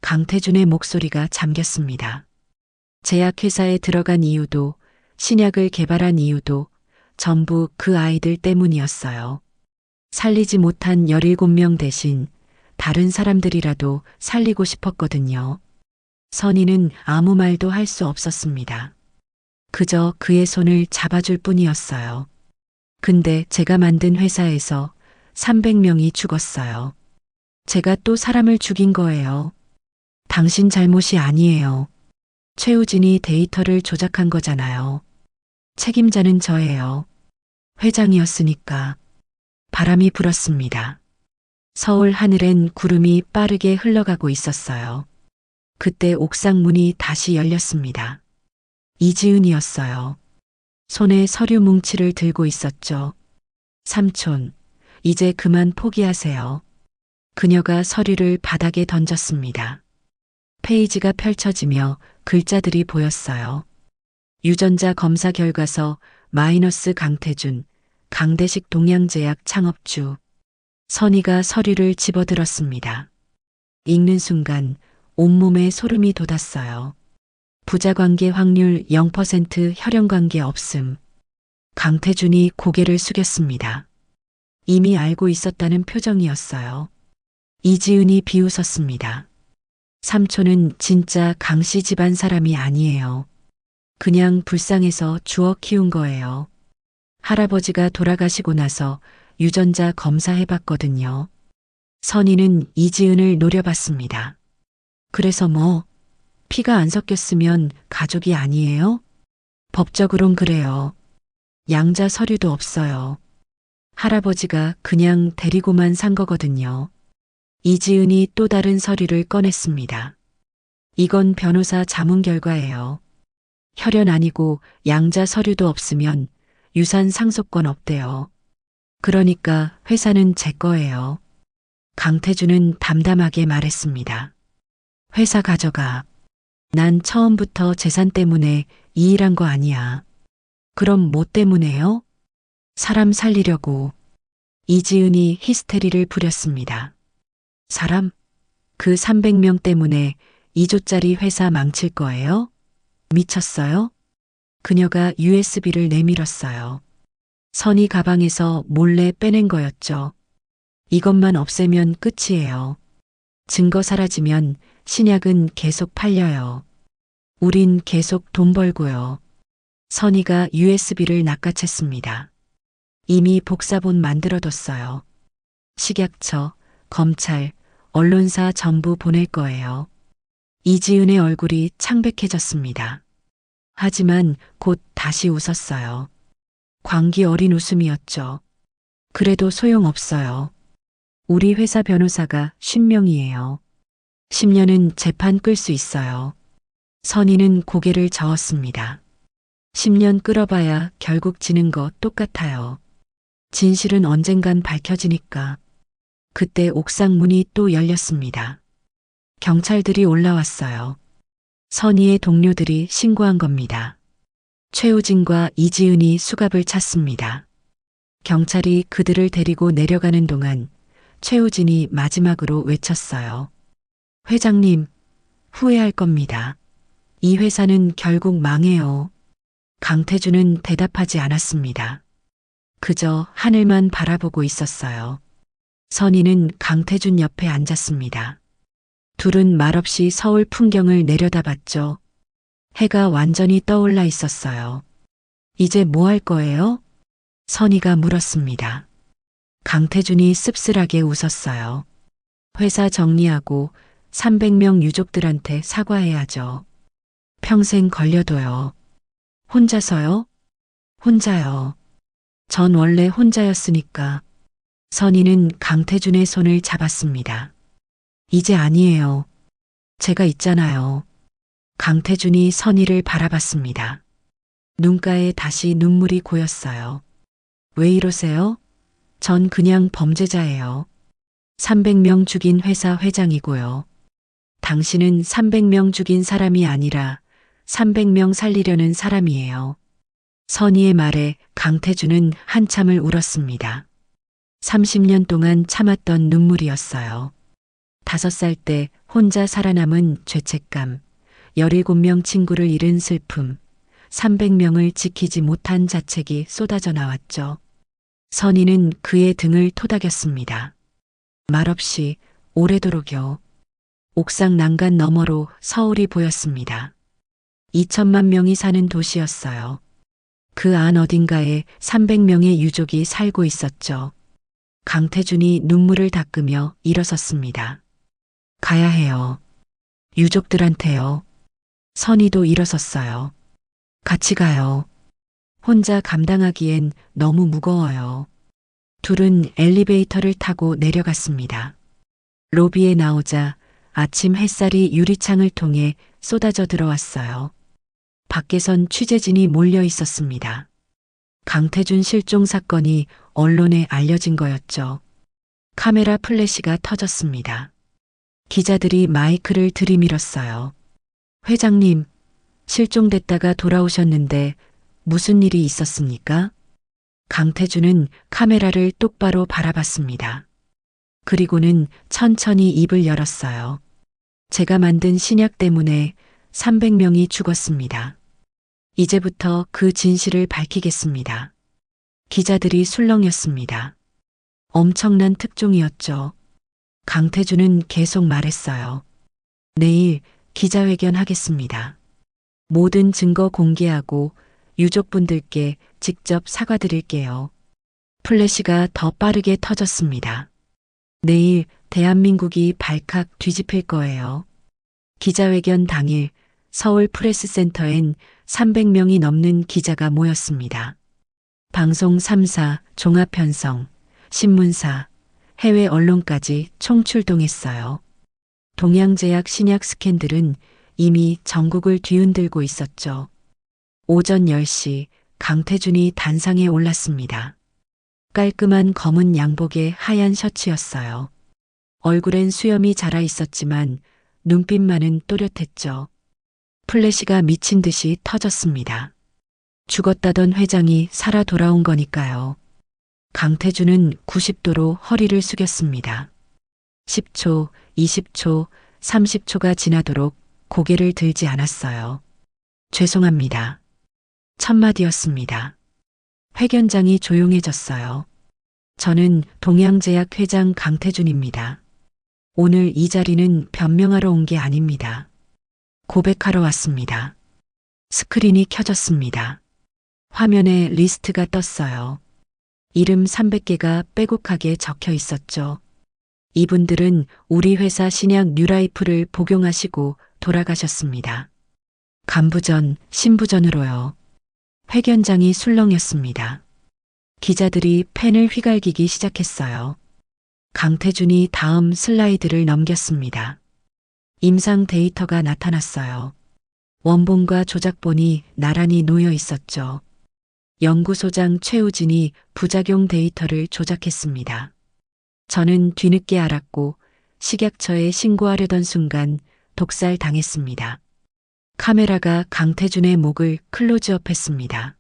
강태준의 목소리가 잠겼습니다. 제약회사에 들어간 이유도 신약을 개발한 이유도 전부 그 아이들 때문이었어요. 살리지 못한 17명 대신 다른 사람들이라도 살리고 싶었거든요. 선희는 아무 말도 할 수 없었습니다. 그저 그의 손을 잡아줄 뿐이었어요. 근데 제가 만든 회사에서 300명이 죽었어요. 제가 또 사람을 죽인 거예요. 당신 잘못이 아니에요. 최우진이 데이터를 조작한 거잖아요. 책임자는 저예요. 회장이었으니까. 바람이 불었습니다. 서울 하늘엔 구름이 빠르게 흘러가고 있었어요. 그때 옥상 문이 다시 열렸습니다. 이지은이었어요. 손에 서류 뭉치를 들고 있었죠. 삼촌, 이제 그만 포기하세요. 그녀가 서류를 바닥에 던졌습니다. 페이지가 펼쳐지며 글자들이 보였어요. 유전자 검사 결과서 마이너스 강태준, 강대식 동양제약 창업주. 선희가 서류를 집어들었습니다. 읽는 순간 온몸에 소름이 돋았어요. 부자관계 확률 0% 혈연관계 없음. 강태준이 고개를 숙였습니다. 이미 알고 있었다는 표정이었어요. 이지은이 비웃었습니다. 삼촌은 진짜 강씨 집안 사람이 아니에요. 그냥 불쌍해서 주워 키운 거예요. 할아버지가 돌아가시고 나서 유전자 검사해봤거든요. 선희는 이지은을 노려봤습니다. 그래서 뭐, 피가 안 섞였으면 가족이 아니에요? 법적으론 그래요. 양자 서류도 없어요. 할아버지가 그냥 데리고만 산 거거든요. 이지은이 또 다른 서류를 꺼냈습니다. 이건 변호사 자문 결과예요. 혈연 아니고 양자 서류도 없으면 유산 상속권 없대요. 그러니까 회사는 제 거예요. 강태준은 담담하게 말했습니다. 회사 가져가. 난 처음부터 재산 때문에 이 일한 거 아니야. 그럼 뭐 때문에요? 사람 살리려고. 이지은이 히스테리를 부렸습니다. 사람? 그 300명 때문에 2조짜리 회사 망칠 거예요? 미쳤어요? 그녀가 USB를 내밀었어요. 선희 가방에서 몰래 빼낸 거였죠. 이것만 없애면 끝이에요. 증거 사라지면 신약은 계속 팔려요. 우린 계속 돈 벌고요. 선희가 USB를 낚아챘습니다. 이미 복사본 만들어뒀어요. 식약처, 검찰, 언론사 전부 보낼 거예요. 이지은의 얼굴이 창백해졌습니다. 하지만 곧 다시 웃었어요. 광기 어린 웃음이었죠. 그래도 소용없어요. 우리 회사 변호사가 10명이에요. 10년은 재판 끌 수 있어요. 선희는 고개를 저었습니다. 10년 끌어봐야 결국 지는 거 똑같아요. 진실은 언젠간 밝혀지니까. 그때 옥상 문이 또 열렸습니다. 경찰들이 올라왔어요. 선희의 동료들이 신고한 겁니다. 최우진과 이지은이 수갑을 찼습니다. 경찰이 그들을 데리고 내려가는 동안 최우진이 마지막으로 외쳤어요. 회장님, 후회할 겁니다. 이 회사는 결국 망해요. 강태준은 대답하지 않았습니다. 그저 하늘만 바라보고 있었어요. 선희는 강태준 옆에 앉았습니다. 둘은 말없이 서울 풍경을 내려다봤죠. 해가 완전히 떠올라 있었어요. 이제 뭐 할 거예요? 선희가 물었습니다. 강태준이 씁쓸하게 웃었어요. 회사 정리하고 300명 유족들한테 사과해야죠. 평생 걸려도요. 혼자서요? 혼자요. 전 원래 혼자였으니까. 선희는 강태준의 손을 잡았습니다. 이제 아니에요. 제가 있잖아요. 강태준이 선희를 바라봤습니다. 눈가에 다시 눈물이 고였어요. 왜 이러세요? 전 그냥 범죄자예요. 300명 죽인 회사 회장이고요. 당신은 300명 죽인 사람이 아니라 300명 살리려는 사람이에요. 선희의 말에 강태준은 한참을 울었습니다. 30년 동안 참았던 눈물이었어요. 5살 때 혼자 살아남은 죄책감, 17명 친구를 잃은 슬픔, 300명을 지키지 못한 자책이 쏟아져 나왔죠. 선희는 그의 등을 토닥였습니다. 말없이 오래도록요. 옥상 난간 너머로 서울이 보였습니다. 2천만 명이 사는 도시였어요. 그 안 어딘가에 300명의 유족이 살고 있었죠. 강태준이 눈물을 닦으며 일어섰습니다. 가야 해요. 유족들한테요. 선희도 일어섰어요. 같이 가요. 혼자 감당하기엔 너무 무거워요. 둘은 엘리베이터를 타고 내려갔습니다. 로비에 나오자 아침 햇살이 유리창을 통해 쏟아져 들어왔어요. 밖에선 취재진이 몰려 있었습니다. 강태준 실종 사건이 언론에 알려진 거였죠. 카메라 플래시가 터졌습니다. 기자들이 마이크를 들이밀었어요. 회장님, 실종됐다가 돌아오셨는데 무슨 일이 있었습니까? 강태준은 카메라를 똑바로 바라봤습니다. 그리고는 천천히 입을 열었어요. 제가 만든 신약 때문에 300명이 죽었습니다. 이제부터 그 진실을 밝히겠습니다. 기자들이 술렁였습니다. 엄청난 특종이었죠. 강태준은 계속 말했어요. 내일 기자회견 하겠습니다. 모든 증거 공개하고 유족분들께 직접 사과드릴게요. 플래시가 더 빠르게 터졌습니다. 내일 대한민국이 발칵 뒤집힐 거예요. 기자회견 당일 서울 프레스센터엔 300명이 넘는 기자가 모였습니다. 방송 3사, 종합편성, 신문사, 해외 언론까지 총출동했어요. 동양제약 신약 스캔들은 이미 전국을 뒤흔들고 있었죠. 오전 10시 강태준이 단상에 올랐습니다. 깔끔한 검은 양복에 하얀 셔츠였어요. 얼굴엔 수염이 자라 있었지만 눈빛만은 또렷했죠. 플래시가 미친 듯이 터졌습니다. 죽었다던 회장이 살아 돌아온 거니까요. 강태준은 90도로 허리를 숙였습니다. 10초, 20초, 30초가 지나도록 고개를 들지 않았어요. 죄송합니다. 첫마디였습니다. 회견장이 조용해졌어요. 저는 동양제약 회장 강태준입니다. 오늘 이 자리는 변명하러 온 게 아닙니다. 고백하러 왔습니다. 스크린이 켜졌습니다. 화면에 리스트가 떴어요. 이름 300개가 빼곡하게 적혀 있었죠. 이분들은 우리 회사 신약 뉴라이프를 복용하시고 돌아가셨습니다. 간부전, 신부전으로요. 회견장이 술렁였습니다. 기자들이 펜을 휘갈기기 시작했어요. 강태준이 다음 슬라이드를 넘겼습니다. 임상 데이터가 나타났어요. 원본과 조작본이 나란히 놓여 있었죠. 연구소장 최우진이 부작용 데이터를 조작했습니다. 저는 뒤늦게 알았고 식약처에 신고하려던 순간 독살 당했습니다. 카메라가 강태준의 목을 클로즈업했습니다.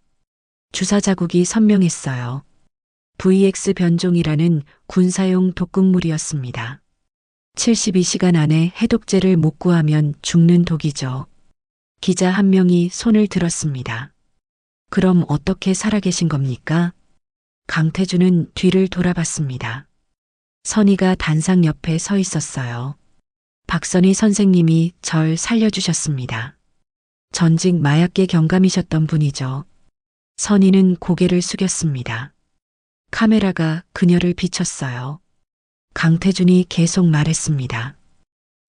주사 자국이 선명했어요. VX 변종이라는 군사용 독극물이었습니다. 72시간 안에 해독제를 못 구하면 죽는 독이죠. 기자 한 명이 손을 들었습니다. 그럼 어떻게 살아계신 겁니까? 강태준은 뒤를 돌아봤습니다. 선희가 단상 옆에 서 있었어요. 박선희 선생님이 절 살려주셨습니다. 전직 마약계 경감이셨던 분이죠. 선희는 고개를 숙였습니다. 카메라가 그녀를 비췄어요. 강태준이 계속 말했습니다.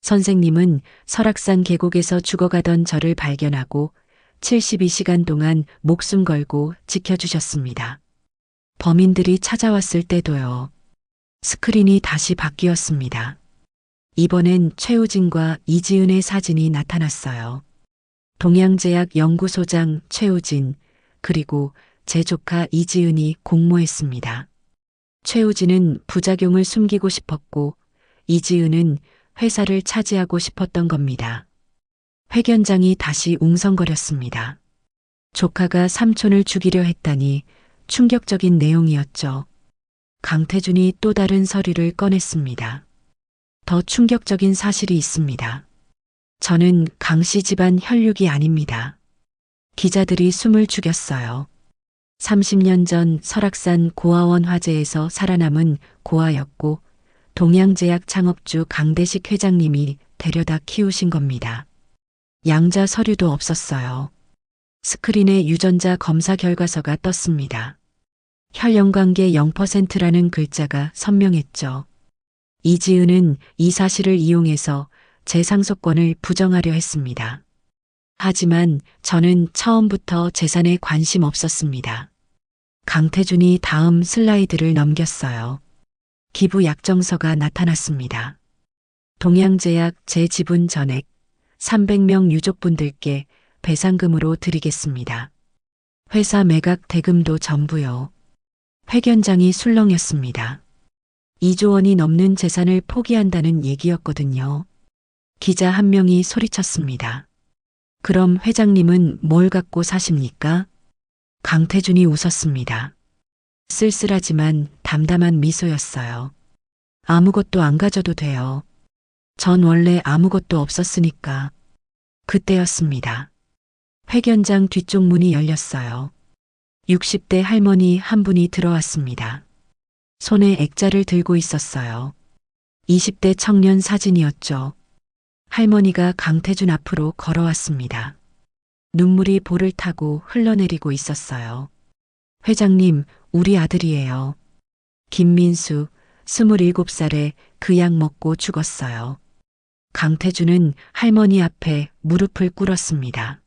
선생님은 설악산 계곡에서 죽어가던 저를 발견하고 72시간 동안 목숨 걸고 지켜주셨습니다. 범인들이 찾아왔을 때도요. 스크린이 다시 바뀌었습니다. 이번엔 최우진과 이지은의 사진이 나타났어요. 동양제약 연구소장 최우진, 그리고 제 조카 이지은이 공모했습니다. 최우진은 부작용을 숨기고 싶었고, 이지은은 회사를 차지하고 싶었던 겁니다. 회견장이 다시 웅성거렸습니다. 조카가 삼촌을 죽이려 했다니 충격적인 내용이었죠. 강태준이 또 다른 서류를 꺼냈습니다. 더 충격적인 사실이 있습니다. 저는 강씨 집안 혈육이 아닙니다. 기자들이 숨을 죽였어요. 30년 전 설악산 고아원 화재에서 살아남은 고아였고 동양제약 창업주 강대식 회장님이 데려다 키우신 겁니다. 양자 서류도 없었어요. 스크린에 유전자 검사 결과서가 떴습니다. 혈연관계 0%라는 글자가 선명했죠. 이지은은 이 사실을 이용해서 제 상속권을 부정하려 했습니다. 하지만 저는 처음부터 재산에 관심 없었습니다. 강태준이 다음 슬라이드를 넘겼어요. 기부 약정서가 나타났습니다. 동양제약 제 지분 전액 300명 유족분들께 배상금으로 드리겠습니다. 회사 매각 대금도 전부요. 회견장이 술렁였습니다. 2조 원이 넘는 재산을 포기한다는 얘기였거든요. 기자 한 명이 소리쳤습니다. 그럼 회장님은 뭘 갖고 사십니까? 강태준이 웃었습니다. 쓸쓸하지만 담담한 미소였어요. 아무것도 안 가져도 돼요. 전 원래 아무것도 없었으니까. 그때였습니다. 회견장 뒤쪽 문이 열렸어요. 60대 할머니 한 분이 들어왔습니다. 손에 액자를 들고 있었어요. 20대 청년 사진이었죠. 할머니가 강태준 앞으로 걸어왔습니다. 눈물이 볼을 타고 흘러내리고 있었어요. 회장님, 우리 아들이에요. 김민수, 27살에 그 약 먹고 죽었어요. 강태준은 할머니 앞에 무릎을 꿇었습니다.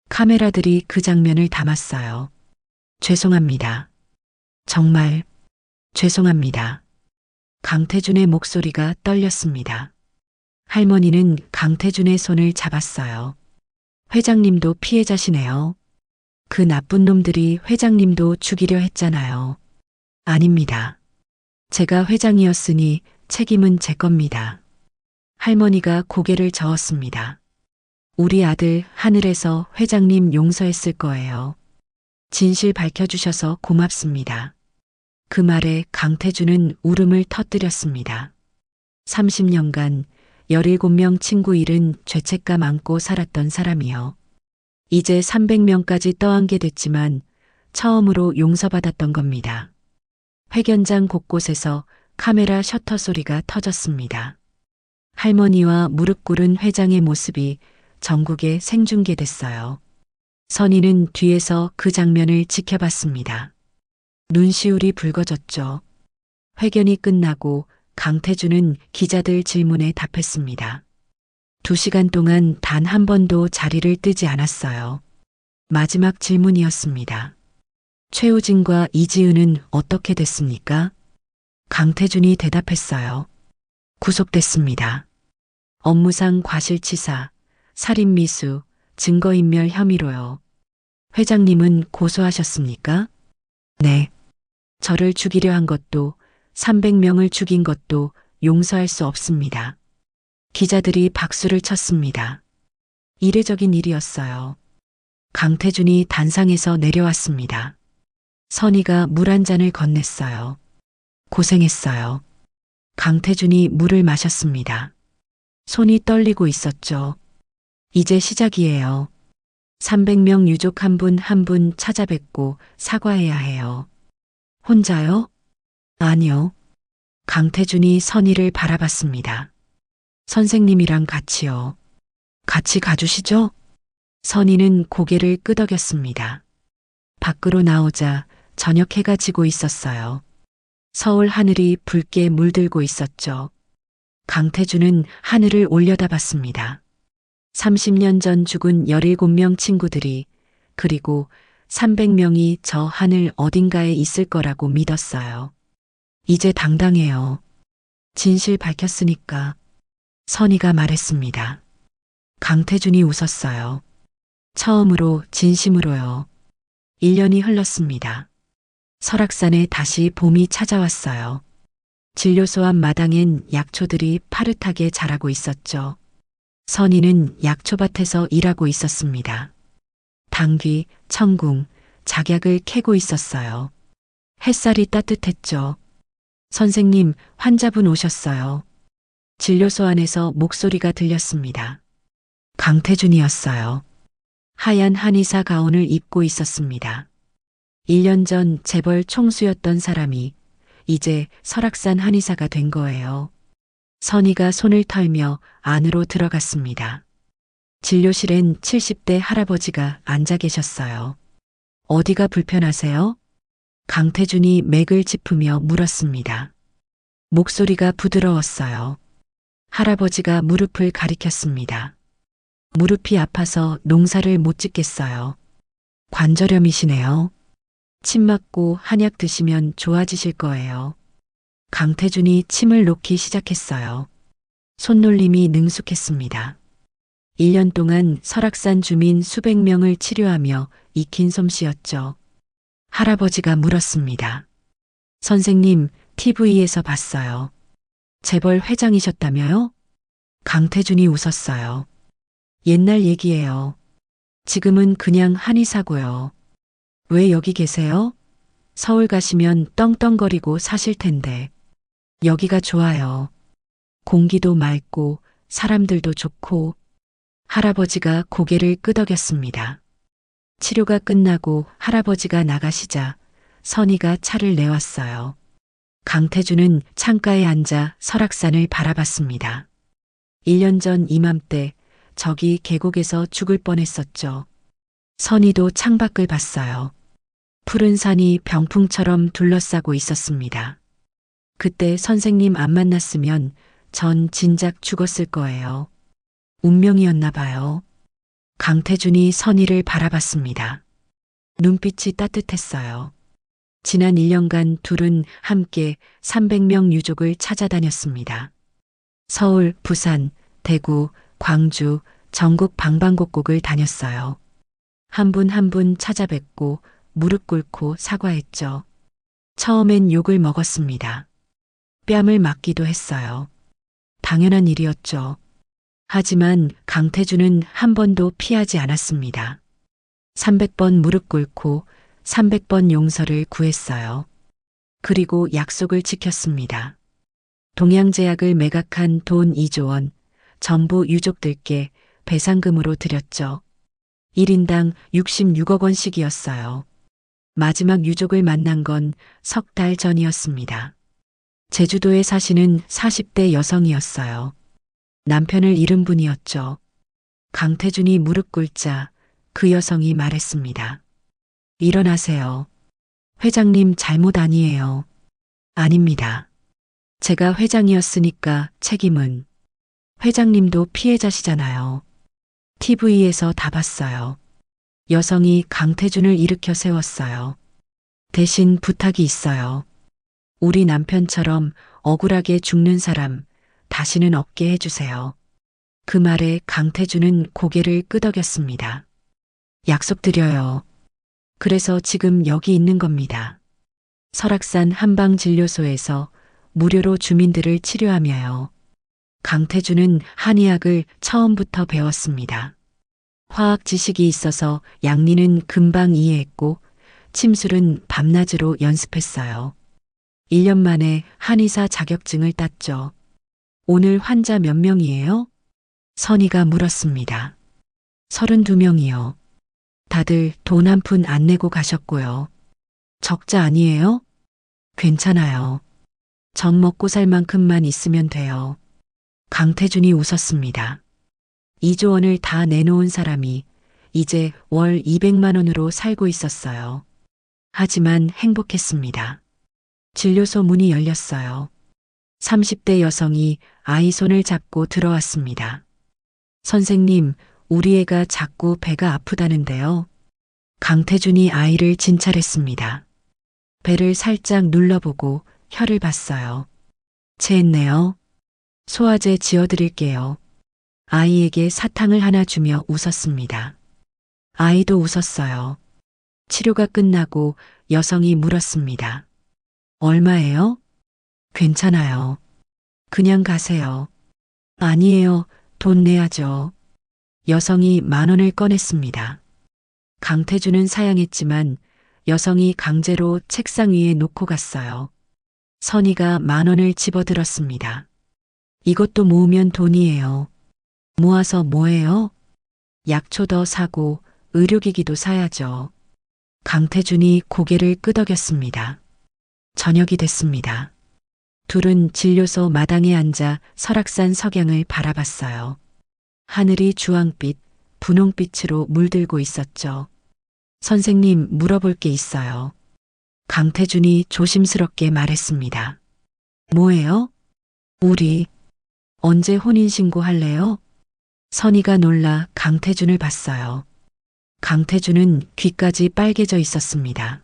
카메라들이 그 장면을 담았어요. 죄송합니다. 정말 죄송합니다. 강태준의 목소리가 떨렸습니다. 할머니는 강태준의 손을 잡았어요. 회장님도 피해자시네요. 그 나쁜 놈들이 회장님도 죽이려 했잖아요. 아닙니다. 제가 회장이었으니 책임은 제 겁니다. 할머니가 고개를 저었습니다. 우리 아들 하늘에서 회장님 용서했을 거예요. 진실 밝혀주셔서 고맙습니다. 그 말에 강태준은 울음을 터뜨렸습니다. 30년간 17명 친구 잃은 죄책감 안고 살았던 사람이요. 이제 300명까지 떠안게 됐지만 처음으로 용서받았던 겁니다. 회견장 곳곳에서 카메라 셔터 소리가 터졌습니다. 할머니와 무릎 꿇은 회장의 모습이 전국에 생중계됐어요. 선희는 뒤에서 그 장면을 지켜봤습니다. 눈시울이 붉어졌죠. 회견이 끝나고 강태준은 기자들 질문에 답했습니다. 2시간 동안 단 한 번도 자리를 뜨지 않았어요. 마지막 질문이었습니다. 최우진과 이지은은 어떻게 됐습니까? 강태준이 대답했어요. 구속됐습니다. 업무상 과실치사, 살인미수, 증거인멸 혐의로요. 회장님은 고소하셨습니까? 네. 저를 죽이려 한 것도 300명을 죽인 것도 용서할 수 없습니다. 기자들이 박수를 쳤습니다. 이례적인 일이었어요. 강태준이 단상에서 내려왔습니다. 선희가 물 한 잔을 건넸어요. 고생했어요. 강태준이 물을 마셨습니다. 손이 떨리고 있었죠. 이제 시작이에요. 300명 유족 한 분 한 분 찾아뵙고 사과해야 해요. 혼자요? 아니요. 강태준이 선희를 바라봤습니다. 선생님이랑 같이요. 같이 가주시죠? 선희는 고개를 끄덕였습니다. 밖으로 나오자 저녁 해가 지고 있었어요. 서울 하늘이 붉게 물들고 있었죠. 강태준은 하늘을 올려다봤습니다. 30년 전 죽은 17명 친구들이 그리고 300명이 저 하늘 어딘가에 있을 거라고 믿었어요. 이제 당당해요. 진실 밝혔으니까. 선희가 말했습니다. 강태준이 웃었어요. 처음으로 진심으로요. 1년이 흘렀습니다. 설악산에 다시 봄이 찾아왔어요. 진료소 앞 마당엔 약초들이 파릇하게 자라고 있었죠. 선희는 약초밭에서 일하고 있었습니다. 당귀, 청궁, 작약을 캐고 있었어요. 햇살이 따뜻했죠. 선생님, 환자분 오셨어요. 진료소 안에서 목소리가 들렸습니다. 강태준이었어요. 하얀 한의사 가운을 입고 있었습니다. 1년 전 재벌 총수였던 사람이 이제 설악산 한의사가 된 거예요. 선희가 손을 털며 안으로 들어갔습니다. 진료실엔 70대 할아버지가 앉아 계셨어요. 어디가 불편하세요? 강태준이 맥을 짚으며 물었습니다. 목소리가 부드러웠어요. 할아버지가 무릎을 가리켰습니다. 무릎이 아파서 농사를 못 짓겠어요. 관절염이시네요. 침 맞고 한약 드시면 좋아지실 거예요. 강태준이 침을 놓기 시작했어요. 손놀림이 능숙했습니다. 1년 동안 설악산 주민 수백 명을 치료하며 익힌 솜씨였죠. 할아버지가 물었습니다. 선생님, TV에서 봤어요. 재벌 회장이셨다며요? 강태준이 웃었어요. 옛날 얘기예요. 지금은 그냥 한의사고요. 왜 여기 계세요? 서울 가시면 떵떵거리고 사실 텐데. 여기가 좋아요. 공기도 맑고 사람들도 좋고. 할아버지가 고개를 끄덕였습니다. 치료가 끝나고 할아버지가 나가시자 선희가 차를 내왔어요. 강태준은 창가에 앉아 설악산을 바라봤습니다. 1년 전 이맘때 저기 계곡에서 죽을 뻔했었죠. 선희도 창밖을 봤어요. 푸른 산이 병풍처럼 둘러싸고 있었습니다. 그때 선생님 안 만났으면 전 진작 죽었을 거예요. 운명이었나 봐요. 강태준이 선희를 바라봤습니다. 눈빛이 따뜻했어요. 지난 1년간 둘은 함께 300명 유족을 찾아다녔습니다. 서울, 부산, 대구, 광주, 전국 방방곡곡을 다녔어요. 한 분 한 분 찾아뵙고 무릎 꿇고 사과했죠. 처음엔 욕을 먹었습니다. 뺨을 맞기도 했어요. 당연한 일이었죠. 하지만 강태준은 한 번도 피하지 않았습니다. 300번 무릎 꿇고 300번 용서를 구했어요. 그리고 약속을 지켰습니다. 동양제약을 매각한 돈 2조 원, 전부 유족들께 배상금으로 드렸죠. 1인당 66억 원씩이었어요. 마지막 유족을 만난 건 석 달 전이었습니다. 제주도에 사시는 40대 여성이었어요. 남편을 잃은 분이었죠. 강태준이 무릎 꿇자 그 여성이 말했습니다. 일어나세요. 회장님 잘못 아니에요. 아닙니다. 제가 회장이었으니까 책임은. 회장님도 피해자시잖아요. TV에서 다 봤어요. 여성이 강태준을 일으켜 세웠어요. 대신 부탁이 있어요. 우리 남편처럼 억울하게 죽는 사람 다시는 없게 해주세요. 그 말에 강태준은 고개를 끄덕였습니다. 약속드려요. 그래서 지금 여기 있는 겁니다. 설악산 한방진료소에서 무료로 주민들을 치료하며요. 강태준은 한의학을 처음부터 배웠습니다. 화학 지식이 있어서 양리는 금방 이해했고 침술은 밤낮으로 연습했어요. 1년 만에 한의사 자격증을 땄죠. 오늘 환자 몇 명이에요? 선희가 물었습니다. 32명이요. 다들 돈 한 푼 안 내고 가셨고요. 적자 아니에요? 괜찮아요. 전 먹고 살 만큼만 있으면 돼요. 강태준이 웃었습니다. 2조 원을 다 내놓은 사람이 이제 월 200만 원으로 살고 있었어요. 하지만 행복했습니다. 진료소 문이 열렸어요. 30대 여성이 아이 손을 잡고 들어왔습니다. 선생님, 우리 애가 자꾸 배가 아프다는데요. 강태준이 아이를 진찰했습니다. 배를 살짝 눌러보고 혀를 봤어요. 체했네요. 소화제 지어드릴게요. 아이에게 사탕을 하나 주며 웃었습니다. 아이도 웃었어요. 치료가 끝나고 여성이 물었습니다. 얼마예요? 괜찮아요. 그냥 가세요. 아니에요. 돈 내야죠. 여성이 10,000원을 꺼냈습니다. 강태준은 사양했지만 여성이 강제로 책상 위에 놓고 갔어요. 선희가 10,000원을 집어들었습니다. 이것도 모으면 돈이에요. 모아서 뭐해요? 약초 더 사고 의료기기도 사야죠. 강태준이 고개를 끄덕였습니다. 저녁이 됐습니다. 둘은 진료소 마당에 앉아 설악산 석양을 바라봤어요. 하늘이 주황빛, 분홍빛으로 물들고 있었죠. 선생님, 물어볼 게 있어요. 강태준이 조심스럽게 말했습니다. 뭐예요? 우리 언제 혼인신고 할래요? 선희가 놀라 강태준을 봤어요. 강태준은 귀까지 빨개져 있었습니다.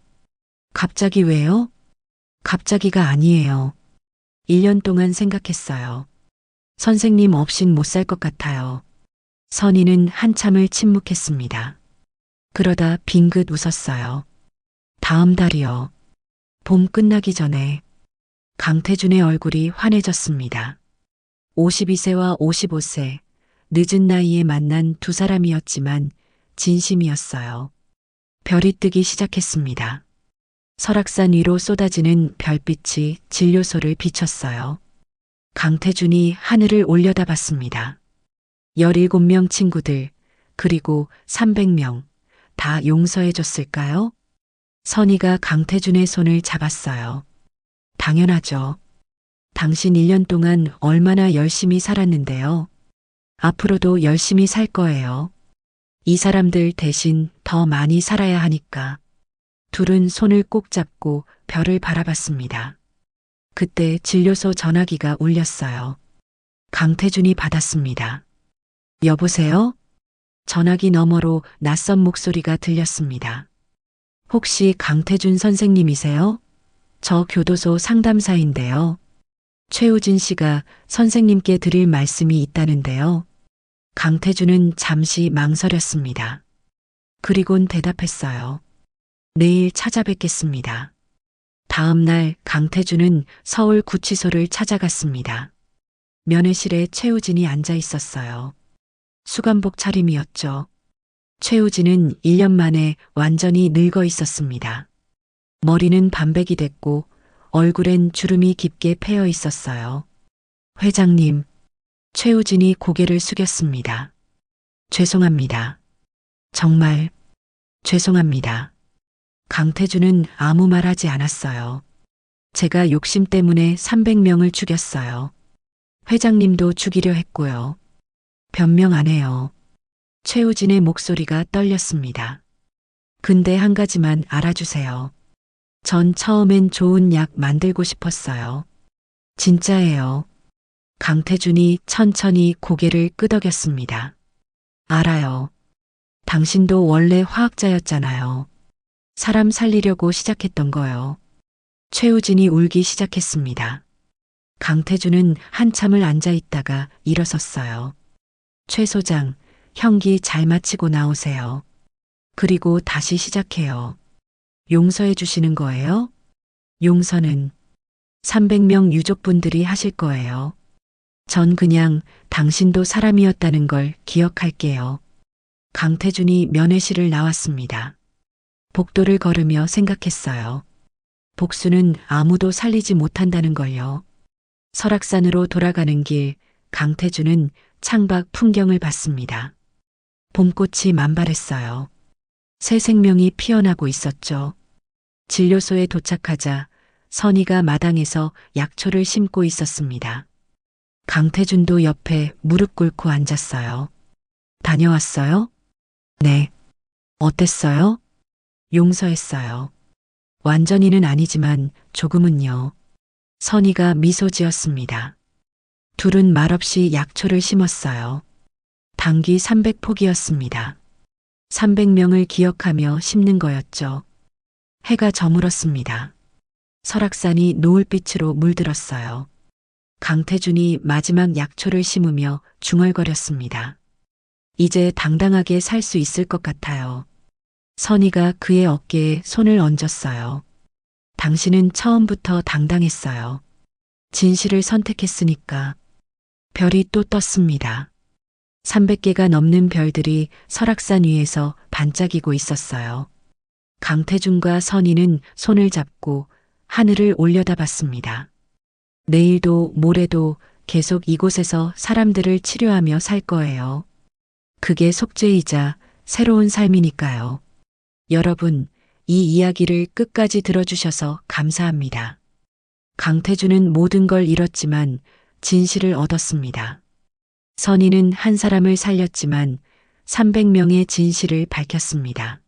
갑자기 왜요? 갑자기가 아니에요. 1년 동안 생각했어요. 선생님 없인 못 살 것 같아요. 선희는 한참을 침묵했습니다. 그러다 빙긋 웃었어요. 다음 달이요. 봄 끝나기 전에. 강태준의 얼굴이 환해졌습니다. 52세와 55세, 늦은 나이에 만난 두 사람이었지만 진심이었어요. 별이 뜨기 시작했습니다. 설악산 위로 쏟아지는 별빛이 진료소를 비췄어요. 강태준이 하늘을 올려다봤습니다. 17명 친구들, 그리고 300명, 다 용서해줬을까요? 선희가 강태준의 손을 잡았어요. 당연하죠. 당신 1년 동안 얼마나 열심히 살았는데요. 앞으로도 열심히 살 거예요. 이 사람들 대신 더 많이 살아야 하니까. 둘은 손을 꼭 잡고 별을 바라봤습니다. 그때 진료소 전화기가 울렸어요. 강태준이 받았습니다. 여보세요? 전화기 너머로 낯선 목소리가 들렸습니다. 혹시 강태준 선생님이세요? 저 교도소 상담사인데요. 최우진 씨가 선생님께 드릴 말씀이 있다는데요. 강태준은 잠시 망설였습니다. 그리곤 대답했어요. 내일 찾아뵙겠습니다. 다음 날 강태준은 서울 구치소를 찾아갔습니다. 면회실에 최우진이 앉아 있었어요. 수감복 차림이었죠. 최우진은 1년 만에 완전히 늙어 있었습니다. 머리는 반백이 됐고 얼굴엔 주름이 깊게 패여 있었어요. 회장님, 최우진이 고개를 숙였습니다. 죄송합니다. 정말 죄송합니다. 강태준은 아무 말 하지 않았어요. 제가 욕심 때문에 300명을 죽였어요. 회장님도 죽이려 했고요. 변명 안 해요. 최우진의 목소리가 떨렸습니다. 근데 한 가지만 알아주세요. 전 처음엔 좋은 약 만들고 싶었어요. 진짜예요. 강태준이 천천히 고개를 끄덕였습니다. 알아요. 당신도 원래 화학자였잖아요. 사람 살리려고 시작했던 거요. 최우진이 울기 시작했습니다. 강태준은 한참을 앉아 있다가 일어섰어요. 최 소장, 형기 잘 마치고 나오세요. 그리고 다시 시작해요. 용서해 주시는 거예요? 용서는 300명 유족분들이 하실 거예요. 전 그냥 당신도 사람이었다는 걸 기억할게요. 강태준이 면회실을 나왔습니다. 복도를 걸으며 생각했어요. 복수는 아무도 살리지 못한다는 걸요. 설악산으로 돌아가는 길, 강태준은 창밖 풍경을 봤습니다. 봄꽃이 만발했어요. 새 생명이 피어나고 있었죠. 진료소에 도착하자 선희가 마당에서 약초를 심고 있었습니다. 강태준도 옆에 무릎 꿇고 앉았어요. 다녀왔어요? 네. 어땠어요? 용서했어요. 완전히는 아니지만 조금은요. 선희가 미소 지었습니다. 둘은 말없이 약초를 심었어요. 단기 300폭이었습니다. 300명을 기억하며 심는 거였죠. 해가 저물었습니다. 설악산이 노을빛으로 물들었어요. 강태준이 마지막 약초를 심으며 중얼거렸습니다. 이제 당당하게 살 수 있을 것 같아요. 선희가 그의 어깨에 손을 얹었어요. 당신은 처음부터 당당했어요. 진실을 선택했으니까. 별이 또 떴습니다. 300개가 넘는 별들이 설악산 위에서 반짝이고 있었어요. 강태준과 선희는 손을 잡고 하늘을 올려다봤습니다. 내일도 모레도 계속 이곳에서 사람들을 치료하며 살 거예요. 그게 속죄이자 새로운 삶이니까요. 여러분, 이 이야기를 끝까지 들어주셔서 감사합니다. 강태준은 모든 걸 잃었지만 진실을 얻었습니다. 선희는 한 사람을 살렸지만 300명의 진실을 밝혔습니다.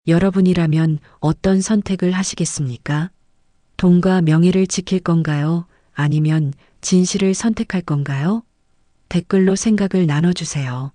여러분이라면 어떤 선택을 하시겠습니까? 돈과 명예를 지킬 건가요? 아니면 진실을 선택할 건가요? 댓글로 생각을 나눠주세요.